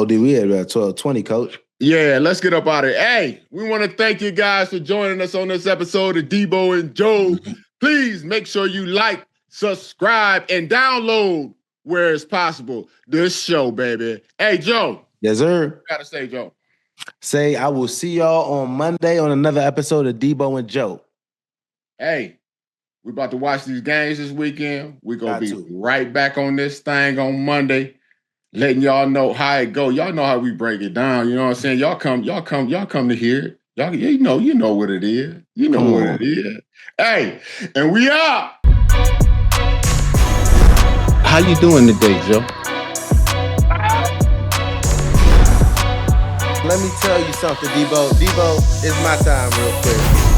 Dude, we had about 12:20, coach. Yeah, let's get up out of here. Hey, we want to thank you guys for joining us on this episode of Deebo and Joe. Please make sure you like, subscribe, and download where it's possible this show, baby. Hey, Joe. Yes, sir. What you gotta say, Joe? Say, I will see y'all on Monday on another episode of Deebo and Joe. Hey. We about to watch these games this weekend. We're going to be to. right back on this thing on Monday, letting y'all know how it go. Y'all know how we break it down. You know what I'm saying? Y'all come to hear it. Y'all, you know what it is. You know what it is. Hey, and we out. How you doing today, Joe? Let me tell you something, Deebo. Deebo, it's my time real quick.